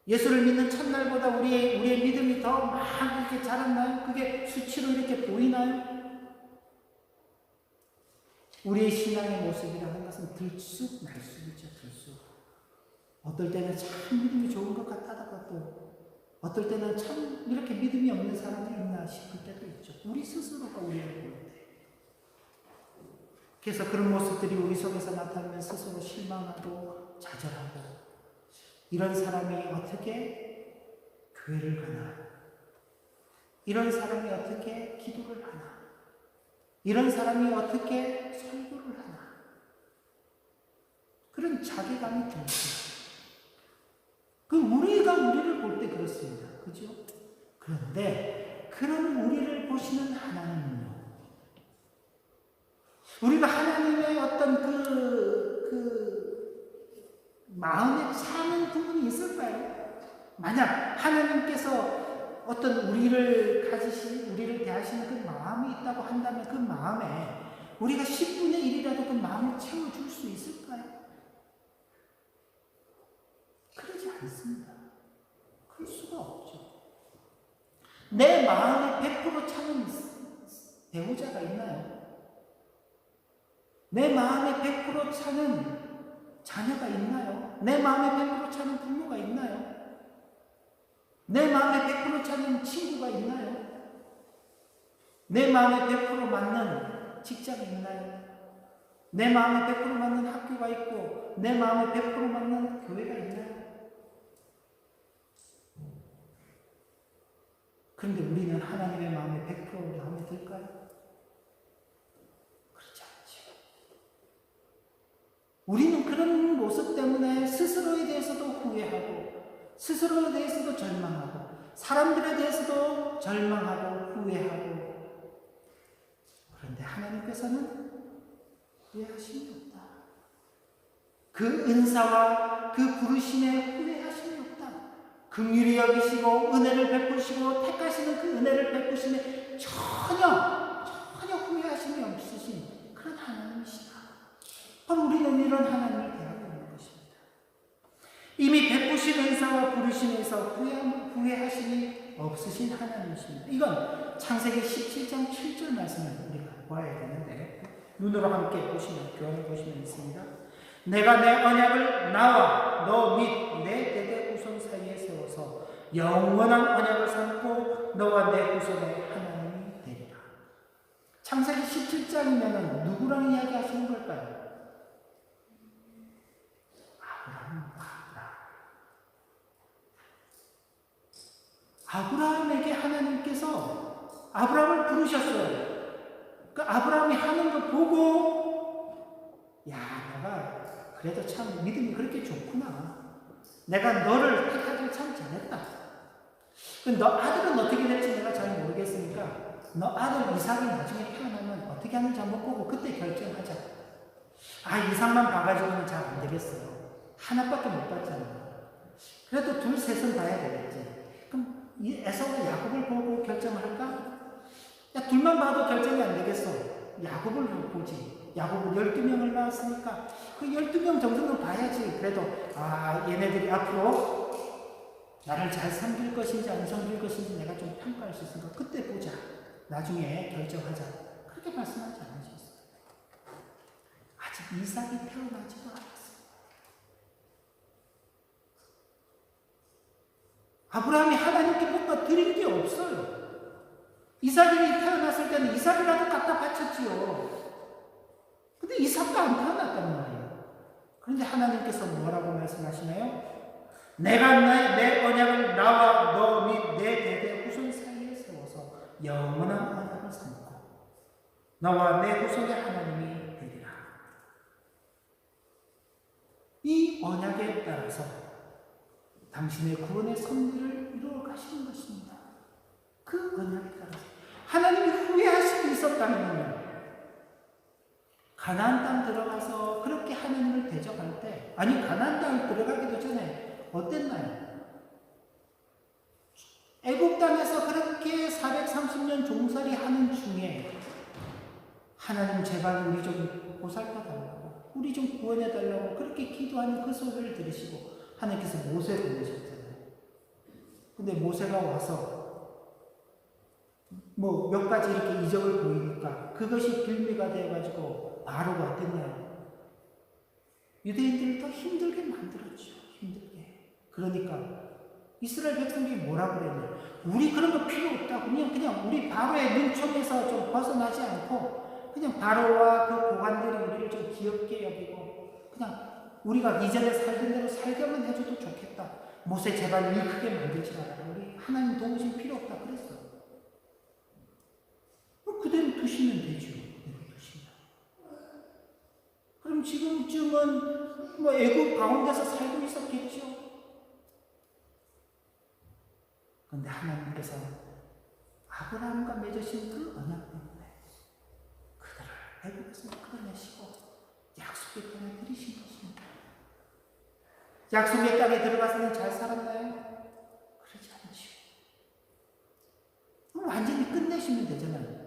S1: 예수를 믿는 첫날보다 우리의 믿음이 더 막 이렇게 자랐나요? 그게 수치로 이렇게 보이나요? 우리의 신앙의 모습이라는 것은 들쑥날쑥이죠, 들쑥. 어떨 때는 참 믿음이 좋은 것 같다가 또 어떨 때는 참 이렇게 믿음이 없는 사람이 있나 싶을 때도 있죠. 우리 스스로가 우리를 볼 때. 그래서 그런 모습들이 우리 속에서 나타나면 스스로 실망하고 좌절하고 이런 사람이 어떻게 교회를 가나? 이런 사람이 어떻게 기도를 하나? 이런 사람이 어떻게 설교를 하나? 그런 자괴감이 듭니다. 그 우리가 우리를 볼 때 그렇습니다. 그죠? 그런데 그런 우리를 보시는 하나님은요. 우리가 하나님의 어떤 마음에 차는 부분이 있을까요? 만약 하나님께서 어떤 우리를 대하시는 그 마음이 있다고 한다면 그 마음에 우리가 10분의 1이라도 그 마음을 채워줄 수 있을까요? 그러지 않습니다. 그럴 수가 없죠. 내 마음에 100% 차는 배우자가 있나요? 내 마음에 100% 차는 자녀가 있나요? 내 마음에 100% 차는 부모가 있나요? 내 마음에 100% 차는 친구가 있나요? 내 마음에 100% 맞는 직장이 있나요? 내 마음에 100% 맞는 학교가 있고 내 마음에 100% 맞는 교회가 있나요? 그런데 우리는 하나님의 마음에 100%를 마음에 들까요? 그렇지 않죠. 우리는 그런 모습 때문에 스스로에 대해서도 후회하고 스스로에 대해서도 절망하고 사람들에 대해서도 절망하고 후회하고, 그런데 하나님께서는 후회하심이 없다. 그 은사와 그 부르심에 후회하심이 없다. 긍휼히 여기시고 은혜를 베푸시고 택하시는 그 은혜를 베푸심에 전혀 후회하심이 없으신 그런 하나님이시다. 바로 우리는 이런 하나님을 대하고 있는 것입니다. 이미 베푸신 은사와 부르심에서 후회하심이 없으신 하나님이십니다. 이건 창세기 17장 7절 말씀을 우리가 보아야 되는데, 눈으로 함께 보시면, 교훈을 보시면 있습니다. 내가 내 언약을 나와 너 및 내 대대 후손 사이에 세워서 영원한 언약을 삼고 너와 내 후손의 하나님이 되리라. 창세기 17장이면 누구랑 이야기하시는 걸까요? 아브라함에게 하나님께서 아브라함을 부르셨어요. 그 아브라함이 하는 거 보고, 야, 내가 그래도 참 믿음이 그렇게 좋구나. 내가 너를 택하길 참 잘했다. 너 아들은 어떻게 될지 내가 잘 모르겠으니까 너 아들 이삭이 나중에 태어나면 어떻게 하는지 한번 보고 그때 결정하자. 이삭만 봐가지고는 잘 안 되겠어요. 하나밖에 못 봤잖아. 그래도 둘, 셋은 봐야 되겠지. 그럼 이 에사와 야곱을 보고 결정을 할까? 야, 둘만 봐도 결정이 안 되겠어. 야곱을 보지. 야곱은 12명을 낳았으니까 그 12명 정도는 봐야지. 그래도 얘네들이 앞으로 나를 잘 섬길 것인지 안 섬길 것인지 내가 좀 평가할 수 있으니까 그때 보자. 나중에 결정하자. 그렇게 말씀하지 않으셨어요. 아직 이삭이 태어나지도 않았어요. 아브라함이 하나님께 뭔가 드린 게 없어요. 이삭이 태어났을 때는 이삭이라도 갖다 바쳤지요. 근데 이삭도 안 태어났단 말이에요. 그런데 하나님께서 뭐라고 말씀하시나요? 내가 내 언약을 나와 너 및 내 대대 후손 사이에 세워서 영원한 언약을 삼고 너와 내 후손의 하나님이 되리라. 이 언약에 따라서 당신의 구원의 섭리를 이루어 가시는 것입니다. 그 언약에 따라서 하나님이 후회하심이 있었다면요, 가나안 땅 들어가서 그렇게 하나님을 대적할 때, 가나안 땅 들어가기도 전에 어땠나요? 애굽 땅에서 그렇게 430년 종살이 하는 중에 하나님 제발 우리 좀 보살펴달라고, 우리 좀 구원해달라고 그렇게 기도하는 그 소리를 들으시고 하나님께서 모세를 보내셨잖아요. 근데 모세가 와서 몇 가지 이렇게 이적을 보이니까 그것이 빌미가 되어가지고 바로가 어땠나요? 유대인들을 더 힘들게 만들었죠. 힘들게. 그러니까 이스라엘 백성들이 뭐라 그랬냐? 우리 그런 거 필요 없다. 그냥 우리 바로의 눈총에서 좀 벗어나지 않고 그냥 바로와 그 고관들이 우리를 좀 귀엽게 여기고 그냥 우리가 이전에 살던 대로 살게만 해줘도 좋겠다. 모세 제발 일 크게 만들지 마라. 우리 하나님 도우심 필요 없다 그랬어. 그대로 두시면 되죠. 그럼 지금쯤은 애굽 가운데서 살고 있었겠죠. 그런데 하나님께서 아브라함과 맺으신 그 언약 때문에 그들을 애굽에서 끌어내시고 약속의 땅에 들이신 것입니다. 약속의 땅에 들어가서는 잘 살았나요? 그렇지 않지요. 완전히 끝내시면 되잖아요.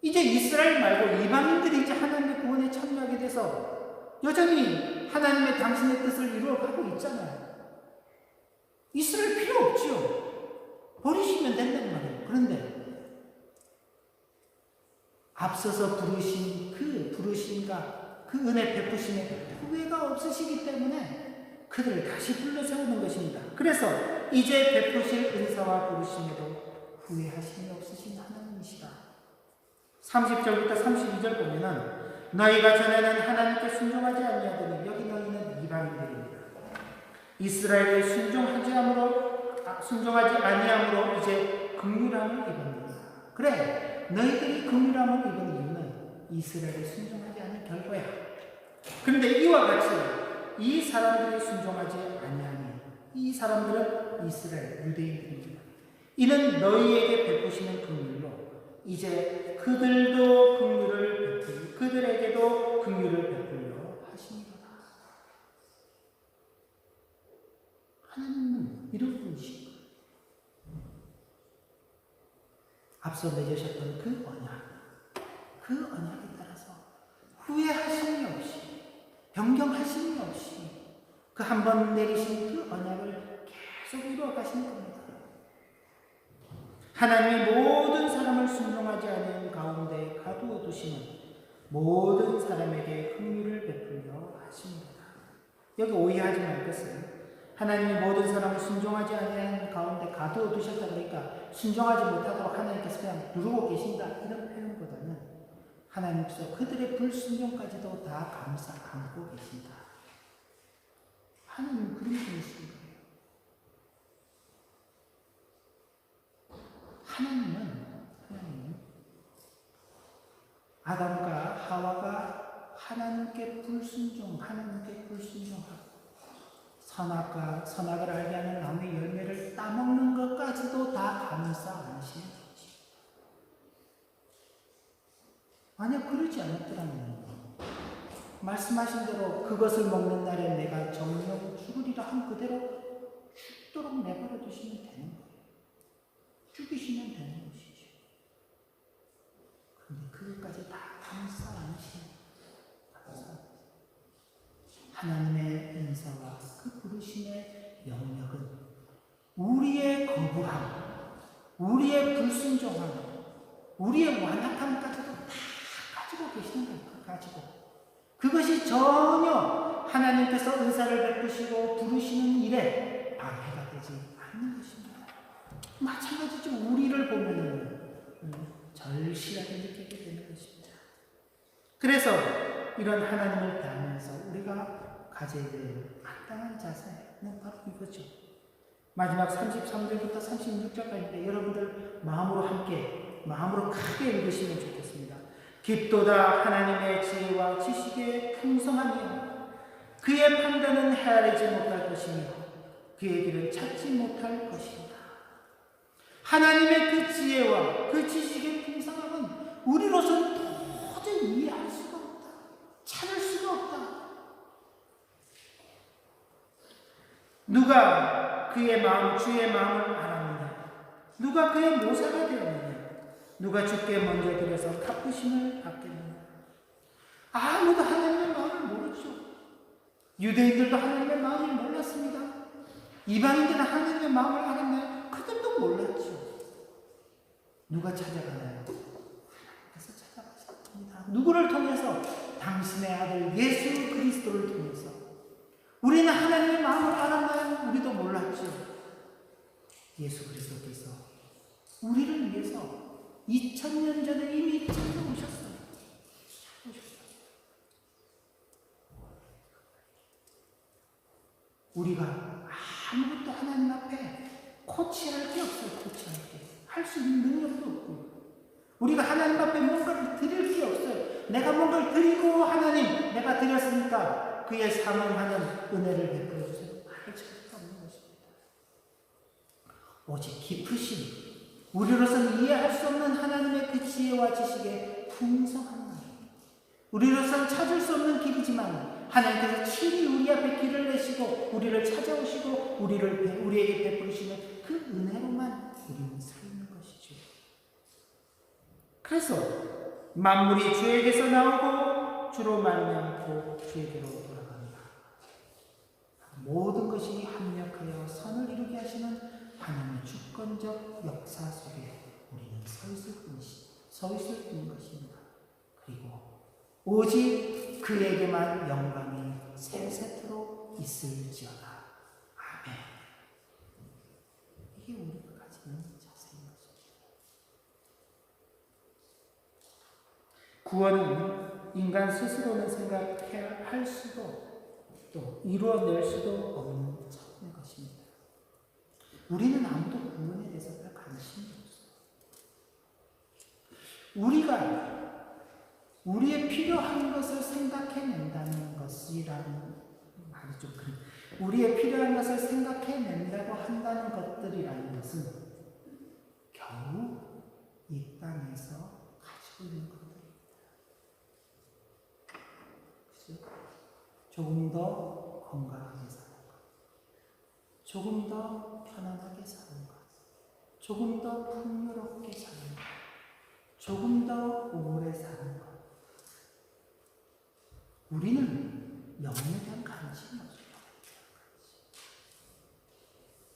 S1: 이제 이스라엘 말고 이방인들이 이제 하나님의 구원에 참여하게 돼서 여전히 하나님의 당신의 뜻을 이루어가고 있잖아요. 이스라엘 필요 없죠. 버리시면 된단 말이에요. 그런데 앞서서 부르신 그 부르심과 그 은혜 베푸심에 후회가 없으시기 때문에 그들을 다시 불러세우는 것입니다. 그래서 이제 베푸실 은사와 부르심에도 후회하심이 없으신 하나님이시다. 30절부터 32절 보면은 너희가 전에는 하나님께 순종하지 아니하더니 여기 너희는 이방인들입니다. 이스라엘에 순종하지 아니함으로 이제 긍휼함을 입었느니라. 그래, 너희들이 긍휼함을 입은 이유는 이스라엘에 순종하지 않은 결과야. 그런데 이와 같이 이 사람들이 순종하지 아니하니 이 사람들은 이스라엘 유대인들입니다. 이는 너희에게 베푸시는 긍휼로 이제 그들도 긍휼을 베풀 그들에게도 긍휼을 베풀려 하시니라. 하나님은 이런 분이신 거예요. 앞서 맺으셨던 그 언약에 따라서 후회하심이 없이 변경하심이 없이 그 한 번 내리신 그 언약을 계속 이루어 가시는 겁니다. 하나님이 모든 사람을 순종하지 않은 가운데 가두어 두시는 모든 사람에게 긍휼을 베풀려 하십니다. 여기 오해하지 말겠어요. 하나님이 모든 사람을 순종하지 않은 가운데 가두어 두셨다 그러니까 순종하지 못하도록 하나님께서 그냥 누르고 계신다 이런 표현보다는 하나님께서 그들의 불순종까지도 다 감싸 안고 계신다. 하나님은 그런 분이신 거예요. 하나님은 아담과 하와가 하나님께 불순종하고 선악을 알게 하는 나무의 열매를 따먹는 것까지도 다 감싸 안으시는 분이십니다. 만약 그러지 않았더라면 말씀하신 대로 그것을 먹는 날에 내가 정령 죽으리라 한 그대로 죽도록 내버려 두시면 되는 거예요. 죽이시면 되는 것이죠. 그런데 그것까지 다 감싸 안으시는 하나님의 은사와 그 부르심의 영역은 우리의 거부함, 우리의 불순종함, 우리의 완악함까지도 다 가지고 계시는 거예요. 그것이 전혀 하나님께서 은사를 베푸시고 부르시는 일에 방해가 되지 않는 것입니다. 마찬가지죠. 우리를 보면 절실하게 느끼게 되는 것입니다. 그래서 이런 하나님을 대하면서 우리가 가져야 될 마땅한 자세는 바로 이거죠. 마지막 33절부터 36절까지인데 여러분들 마음으로 크게 읽으시면 좋겠습니다. 깊도다 하나님의 지혜와 지식의 풍성함이요 그의 판단은 헤아리지 못할 것이며 그의 길은 찾지 못할 것이다. 하나님의 그 지혜와 그 지식의 풍성함은 우리로서는 도저히 이해할 수가 없다. 찾을 수가 없다. 누가 그의 마음, 주의 마음을 알았느냐? 누가 그의 모사가 되었느냐? 누가 주께 먼저 드려서 갚으심을 받겠느냐? 아무도 하나님의 마음을 모르죠. 유대인들도 하나님의 마음을 몰랐습니다. 이방인들은 하나님의 마음을 알았나요? 그들도 몰랐죠. 누가 찾아가나요? 하나님께서 찾아가셨습니다. 누구를 통해서? 당신의 아들 예수 그리스도를 통해서. 우리는 하나님의 마음을 알았나요? 우리도 몰랐죠. 예수 그리스도께서 우리를 위해서 2000년 전에 이미 찾아오셨어요. 우리가 아무것도 하나님 앞에 코치할 게 없어요. 할 수 있는 능력도 없고 우리가 하나님 앞에 뭔가를 드릴 게 없어요. 내가 뭔가를 드리고 하나님 내가 드렸으니까 그의 상응하는 은혜를 베풀어 주세요. 할 수가 없는 것입니다. 오직 깊으신 우리로서는 이해할 수 없는 하나님의 그 지혜와 지식의 풍성한 것, 우리로서는 찾을 수 없는 길이지만 하나님께서 친히 우리 앞에 길을 내시고 우리를 찾아오시고 우리에게 베푸시는 그 은혜로만 우리는 서 있는 것이죠. 그래서 만물이 주에게서 나오고 주로 말미암고 주에게로 돌아갑니다. 모든 것이 합력하여 선을 이루게 하시는 하나님의 주권적 역사 속에 우리는 서 있을 뿐인 것입니다. 그리고 오직 그에게만 영광이 세세토록 있을지어다. 아멘. 이게 우리가 가지는 자세인 것입니다. 구원은 인간 스스로는 생각할 수도 또 이루어낼 수도 없는 차원의 것입니다. 우리는 아무도 구원에 대해서 별 관심이 없어요. 우리가 우리의 필요한 것을 생각해낸다는 것이라는 말이 좀 그래요. 우리의 필요한 것을 생각해낸다고 한다는 것들이라는 것은 틀린 것들입니다. 그죠? 조금 더 건강하게 사는 것, 조금 더 편안하게 사는 것, 조금 더 풍요롭게 사는 것, 조금 더 오래 사는 것. 우리는 영혼에 대한 관심이 없어요.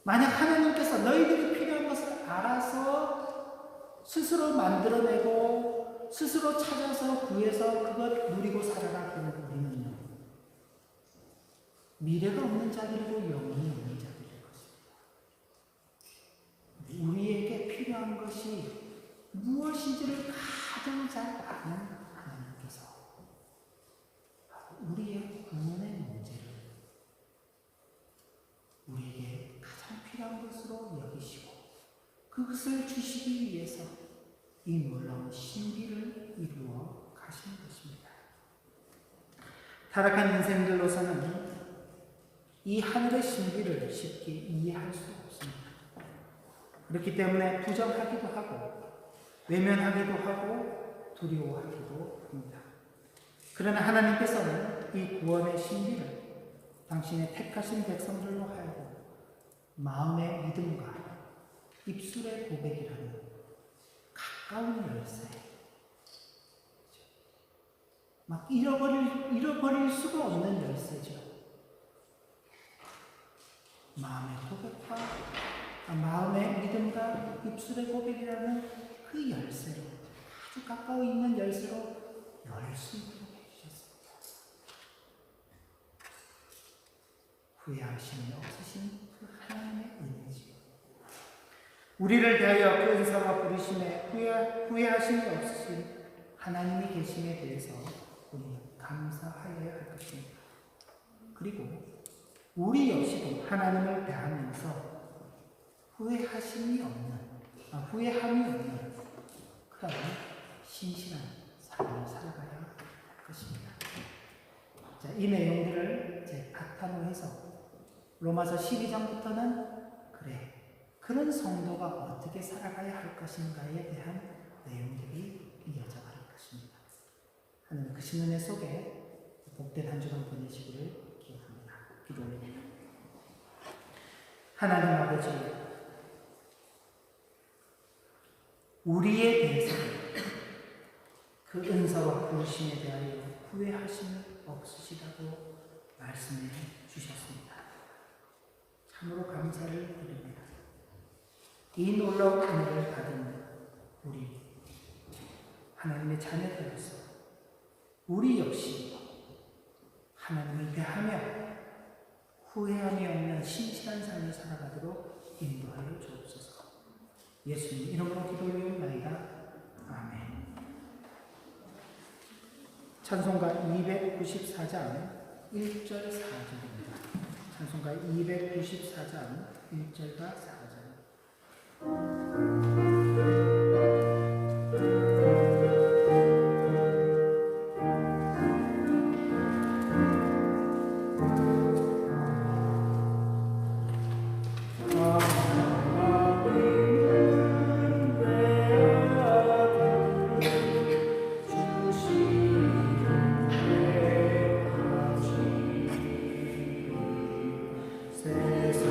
S1: 만약 하나님께서 너희들이 필요한 것을 알아서 스스로 만들어내고 스스로 찾아서 구해서 그것 누리고 살아라 그러면 우리는요, 미래가 없는 자들이고 영혼이 없는 자들일 것입니다. 우리에게 필요한 것이 무엇인지를 가장 잘 아는 하나님께서 우리의 구원의 문제를 우리에게 가장 필요한 것으로 여기시고 그것을 주시기 위해서 이 놀라운 신비를 이루어 가시는 것입니다. 타락한 인생들로서는 이 하늘의 신비를 쉽게 이해할 수 없습니다. 그렇기 때문에 부정하기도 하고 외면하기도 하고 두려워하기도 합니다. 그러나 하나님께서는 이 구원의 신비를 당신의 택하신 백성들로 하여금 마음의 믿음과 입술의 고백이라는 가까운 열쇠, 막 잃어버릴 수가 없는 열쇠죠. 마음의 고백과 마음의 믿음과 입술의 고백이라는 그 열쇠로, 아주 가까워 있는 열쇠로 열 수 있도록 해주셨습니다. 후회하심이 없으신 그 하나님의 은혜지요. 우리를 대하여 그 은사와 부르심에 후회하심이 없으신 하나님이 계심에 대해서 우리는 감사하여야 할 것입니다. 그리고 우리 역시도 하나님을 대하면서 후회함이 없는 그런 신실한 삶을 살아가야 할 것입니다. 자, 이 내용들을 이제 바탕으로 해서 로마서 12장부터는 그런 성도가 어떻게 살아가야 할 것인가에 대한 내용들이 이어져갈 것입니다. 하나님 그 신은혜 속에 복된 한 주간 보내시기를 기원합니다. 기도합니다. 하나님 아버지, 우리에 대해서 그 은사와 부르심에 대하여 후회하심이 없으시다고 말씀해 주셨습니다. 참으로 감사를 드립니다. 이 놀라운 은혜를 받은 우리 하나님의 자녀들로서 우리 역시 하나님을 대하며 후회함이 없는 신실한 삶을 살아가도록 인도하여 주옵소서. 예수님 이름으로 기도 올리옵나이다. 아멘. 찬송가 294장 1절 4절입니다. 찬송가 294장 1절과 4절.
S2: 세상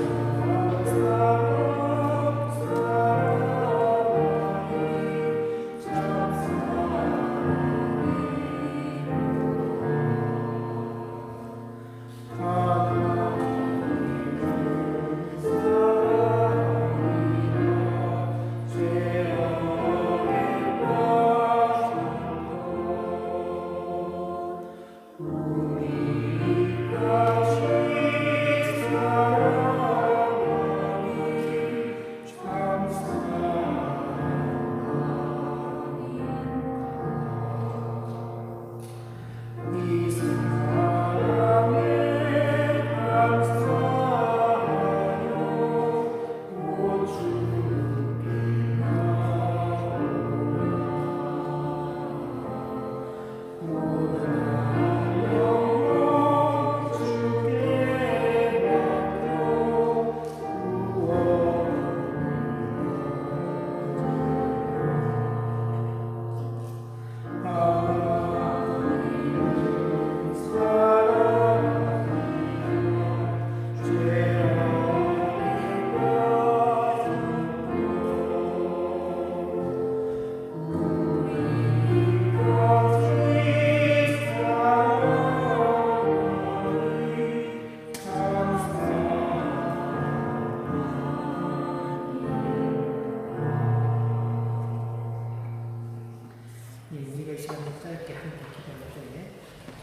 S1: 우리가 이 시간에 짧게 함께 기도할 때에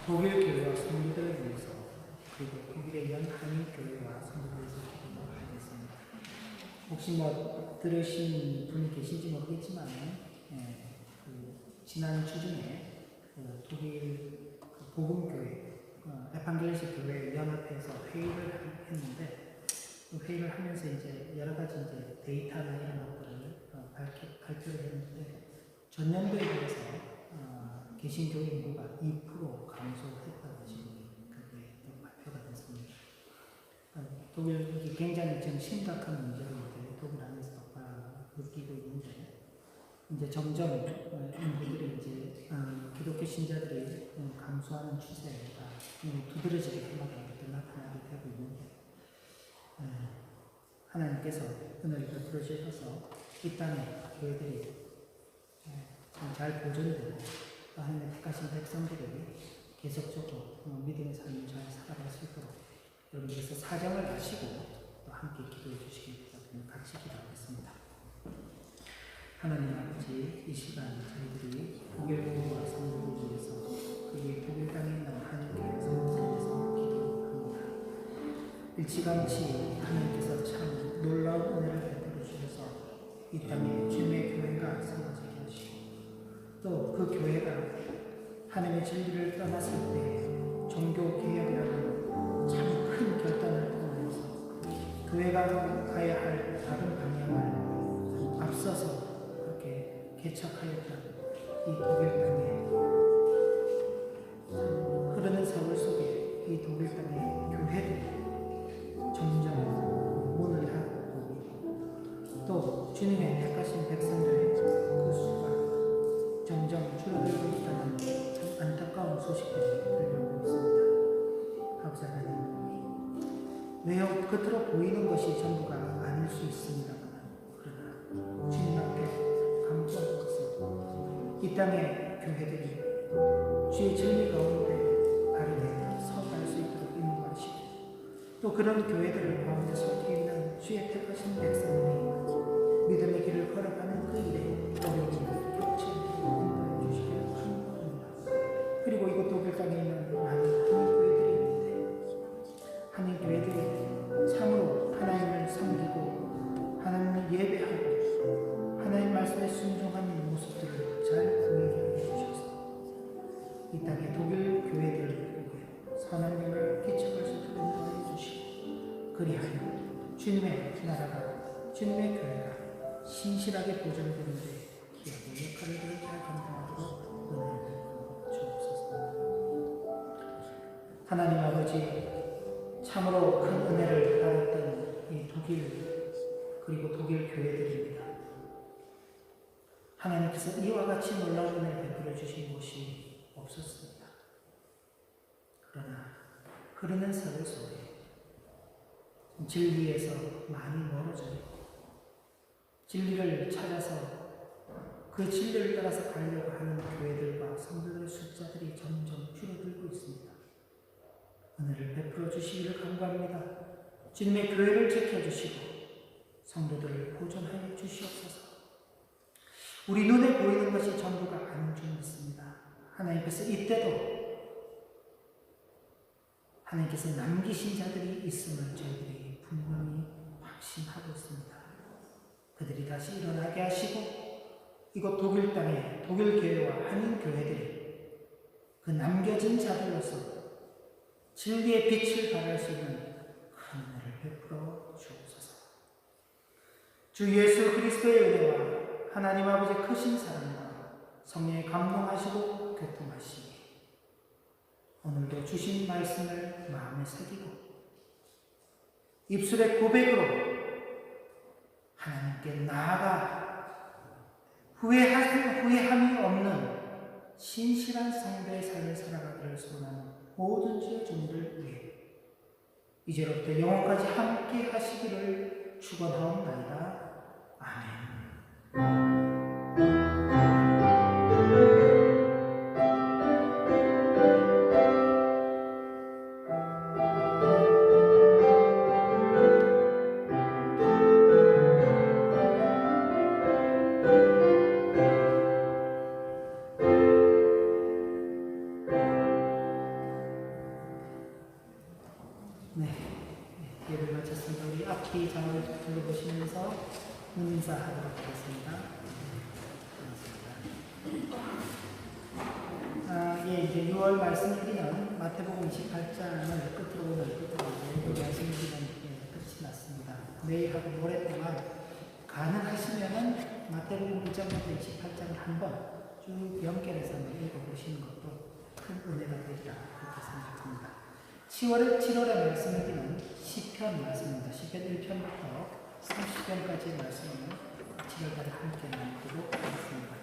S1: 독일 교회와 성도들을 위해서 그리고 독일에 있는 한인 교회와 성도들을 위해서 기도하겠습니다. 혹시 들으신 분이 계신지 모르겠지만 지난 주 중에 독일 복음교회 에판겔리시 교회 연합회에서 회의를 했는데 그 회의를 하면서 이제 여러 가지 이제 데이터나 이런 것들을 발표를 했는데 전년도에 비해서 개신교 인구가 2% 감소했다고 지금 그게 발표가 됐습니다. 독일이 굉장히 지금 심각한 문제로 이제 독일 안에서 느끼고 있는데 이제 점점 인구들이 이제 기독교 신자들이 감소하는 추세가 두드러지게 해마다 나타나게 되고 있는데 하나님께서 은혜를 베풀어 주셔서 이 땅에 교회들이 잘 보존되고 하나님의 택하신 백성들이 계속적으로 믿음의 삶을 잘 살아갈 수 있도록 여러분께서 사정을 아시고 또 함께 기도해 주시기 위해서 같이 기도하겠습니다. 하나님 아버지, 이 시간 저희들이 독일 교회와 성도를 위해서 그리고 독일 땅에 있는 하나님께 성도들에서 기도합니다. 일찌감치 하나님께서 참 놀라운 은혜를 베풀어 주셔서 이 땅에 주님의 교회가 세워지게 하시고 또 그 교회가 하나님의 진리를 떠났을 때 종교 개혁이라는 참 큰 결단을 통해서 교회가 가야 할 다른 방향을 앞서서 그렇게 개척하였던 이 독일 땅에 흐르는 세월 속에 이 독일 땅의 교회들이 점점 문을 닫고 있고 또 주님의 택하신 백성들의 그 수가 점점 줄어들고 있다는 참 안타까운 소식들이 들려오고 있습니다. 아버지 하나님, 왜요? 겉으로 보이는 것이 전부가 아닐 수 있습니다만 그러나 주님 앞에 강구하는 것은 이 땅의 교회들이 주의 진리 가운데 바르게 서갈 수 있도록 인도하시고 또 그런 교회들을 가운데 속해 있는 주의 택하신 백성들이 믿음의 길을 걸어가는 그 일에 어려움을 겪지 않도록 인도해 주시길 간구합니다. 그리고 이곳 독일 땅에 있는 많은 한인교회들이 있는데 한인교회들이 참으로 하나님을 섬기고 하나님을 예배하고 하나님 말씀에 순종하는 모습들을 잘 보이게 해주셔서 이 땅의 독일 교회들을 선한 영을 끼쳐갈 수 있도록 인도해 주시고 그리하여 주님의 나라가 주님의 교회가 신실하게 보존되는데 기업의 역할을 잘 감당하도록 은혜를 주옵소서. 하나님 아버지, 참으로 큰 은혜를 받았던 이 독일 그리고 독일 교회들입니다. 하나님께서 이와 같이 놀라운 은혜를 베풀어 주신 곳이 없었습니다. 그러나 흐르는 세월 속에 진리에서 많이 멀어져 있고 진리를 찾아서 그 진리를 따라서 가려고 하는 교회들과 성도들의 숫자들이 점점 줄어들고 있습니다. 은혜를 베풀어 주시기를 간구합니다. 주님의 교회를 지켜주시고 성도들을 보존하여 주시옵소서. 우리 눈에 보이는 것이 전부가 아닌 줄 믿습니다. 하나님께서 이때도 하나님께서 남기신 자들이 있음을 저희들이 분명히 확신하고 있습니다. 그들이 다시 일어나게 하시고 이곳 독일 땅에 독일 교회와 한인 교회들이 그 남겨진 자들로서 진리의 빛을 발할 수 있는 큰 은혜를 베풀어 주옵소서. 주 예수 그리스도의 은혜와 하나님 아버지의 크신 사랑과 성령의 감동하시고 교통하시니 오늘도 주신 말씀을 마음에 새기고 입술의 고백으로 하나님께 나아가 후회함이 없는 신실한 성도의 삶을 살아가기를 소원하는 모든 주의 종들 위해 이제로부터 영원까지 함께 하시기를 축원하옵나이다. 아멘. 각기 장을 둘러보시면서 인사하도록 하겠습니다. 예, 이제 6월 말씀드리는 마태복음 28장을 끝으로 오늘 끝으로 말씀드리는 끝이 났습니다. 내일하고 모레 동안 가능하시면은 마태복음 1장부터 28장을 한번 쭉 연결해서 한번 읽어보시는 것도 큰 은혜가 되리라 그렇게 생각합니다. 7월에 말씀드리는 시편 말씀입니다. 시편 1편부터 30편까지의 말씀을 7월달에 함께 나누도록 하겠습니다.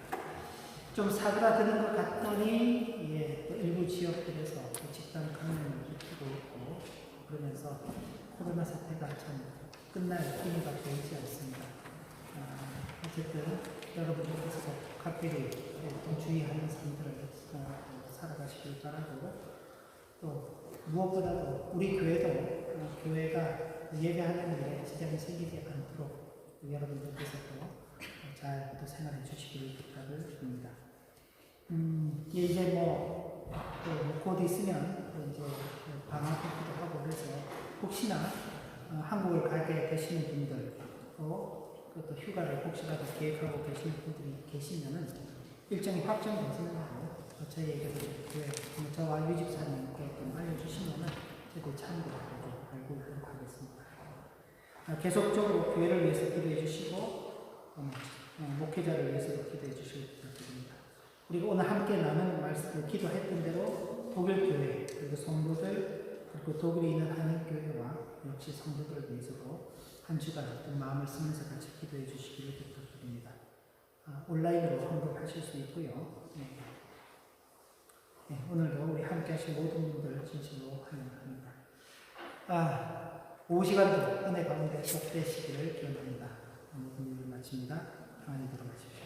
S1: 좀 사그라드는 것 같더니 예, 또 일부 지역들에서 집단 감염을 일으키고 있고 그러면서 코로나 사태가 참 끝날 기미가 보이지 않습니다. 어쨌든 여러분들께서 각별히 주의하는 삶들을 살아가시길 바라고 또 무엇보다도 우리 교회도 교회가 예배하는 일에 지장이 생기지 않도록 여러분들께서도 잘 또 생활해 주시길 부탁을 드립니다. 이제 곧 있으면 이제 방학이기도 하고 그래서 혹시나 한국을 가게 되시는 분들 또 휴가를 혹시라도 계획하고 계시는 분들이 계시면은 일정이 확정되지는 않고 저희에게도 저와 유집사님께 좀 알려주시면은 저희도 참고하고 알고 있도록 하겠습니다. 계속적으로 교회를 위해서 기도해 주시고 목회자를 위해서도 기도해 주시길 부탁드립니다. 그리고 오늘 함께 나눈 말씀, 기도했던 대로 독일 교회 그리고 성도들 그리고 독일에 있는 한인 교회와 역시 성도들을 위해서도 한 주간 마음을 쓰면서 같이 기도해 주시기를 부탁드립니다. 온라인으로 언급하실 수 있고요. 오늘도 우리 함께 하신 모든 분들 진심으로 환영합니다. 오후 시간도 은혜 가운데 복되시기를 기원합니다. 오늘 마칩니다. 평안히 들어가십시오.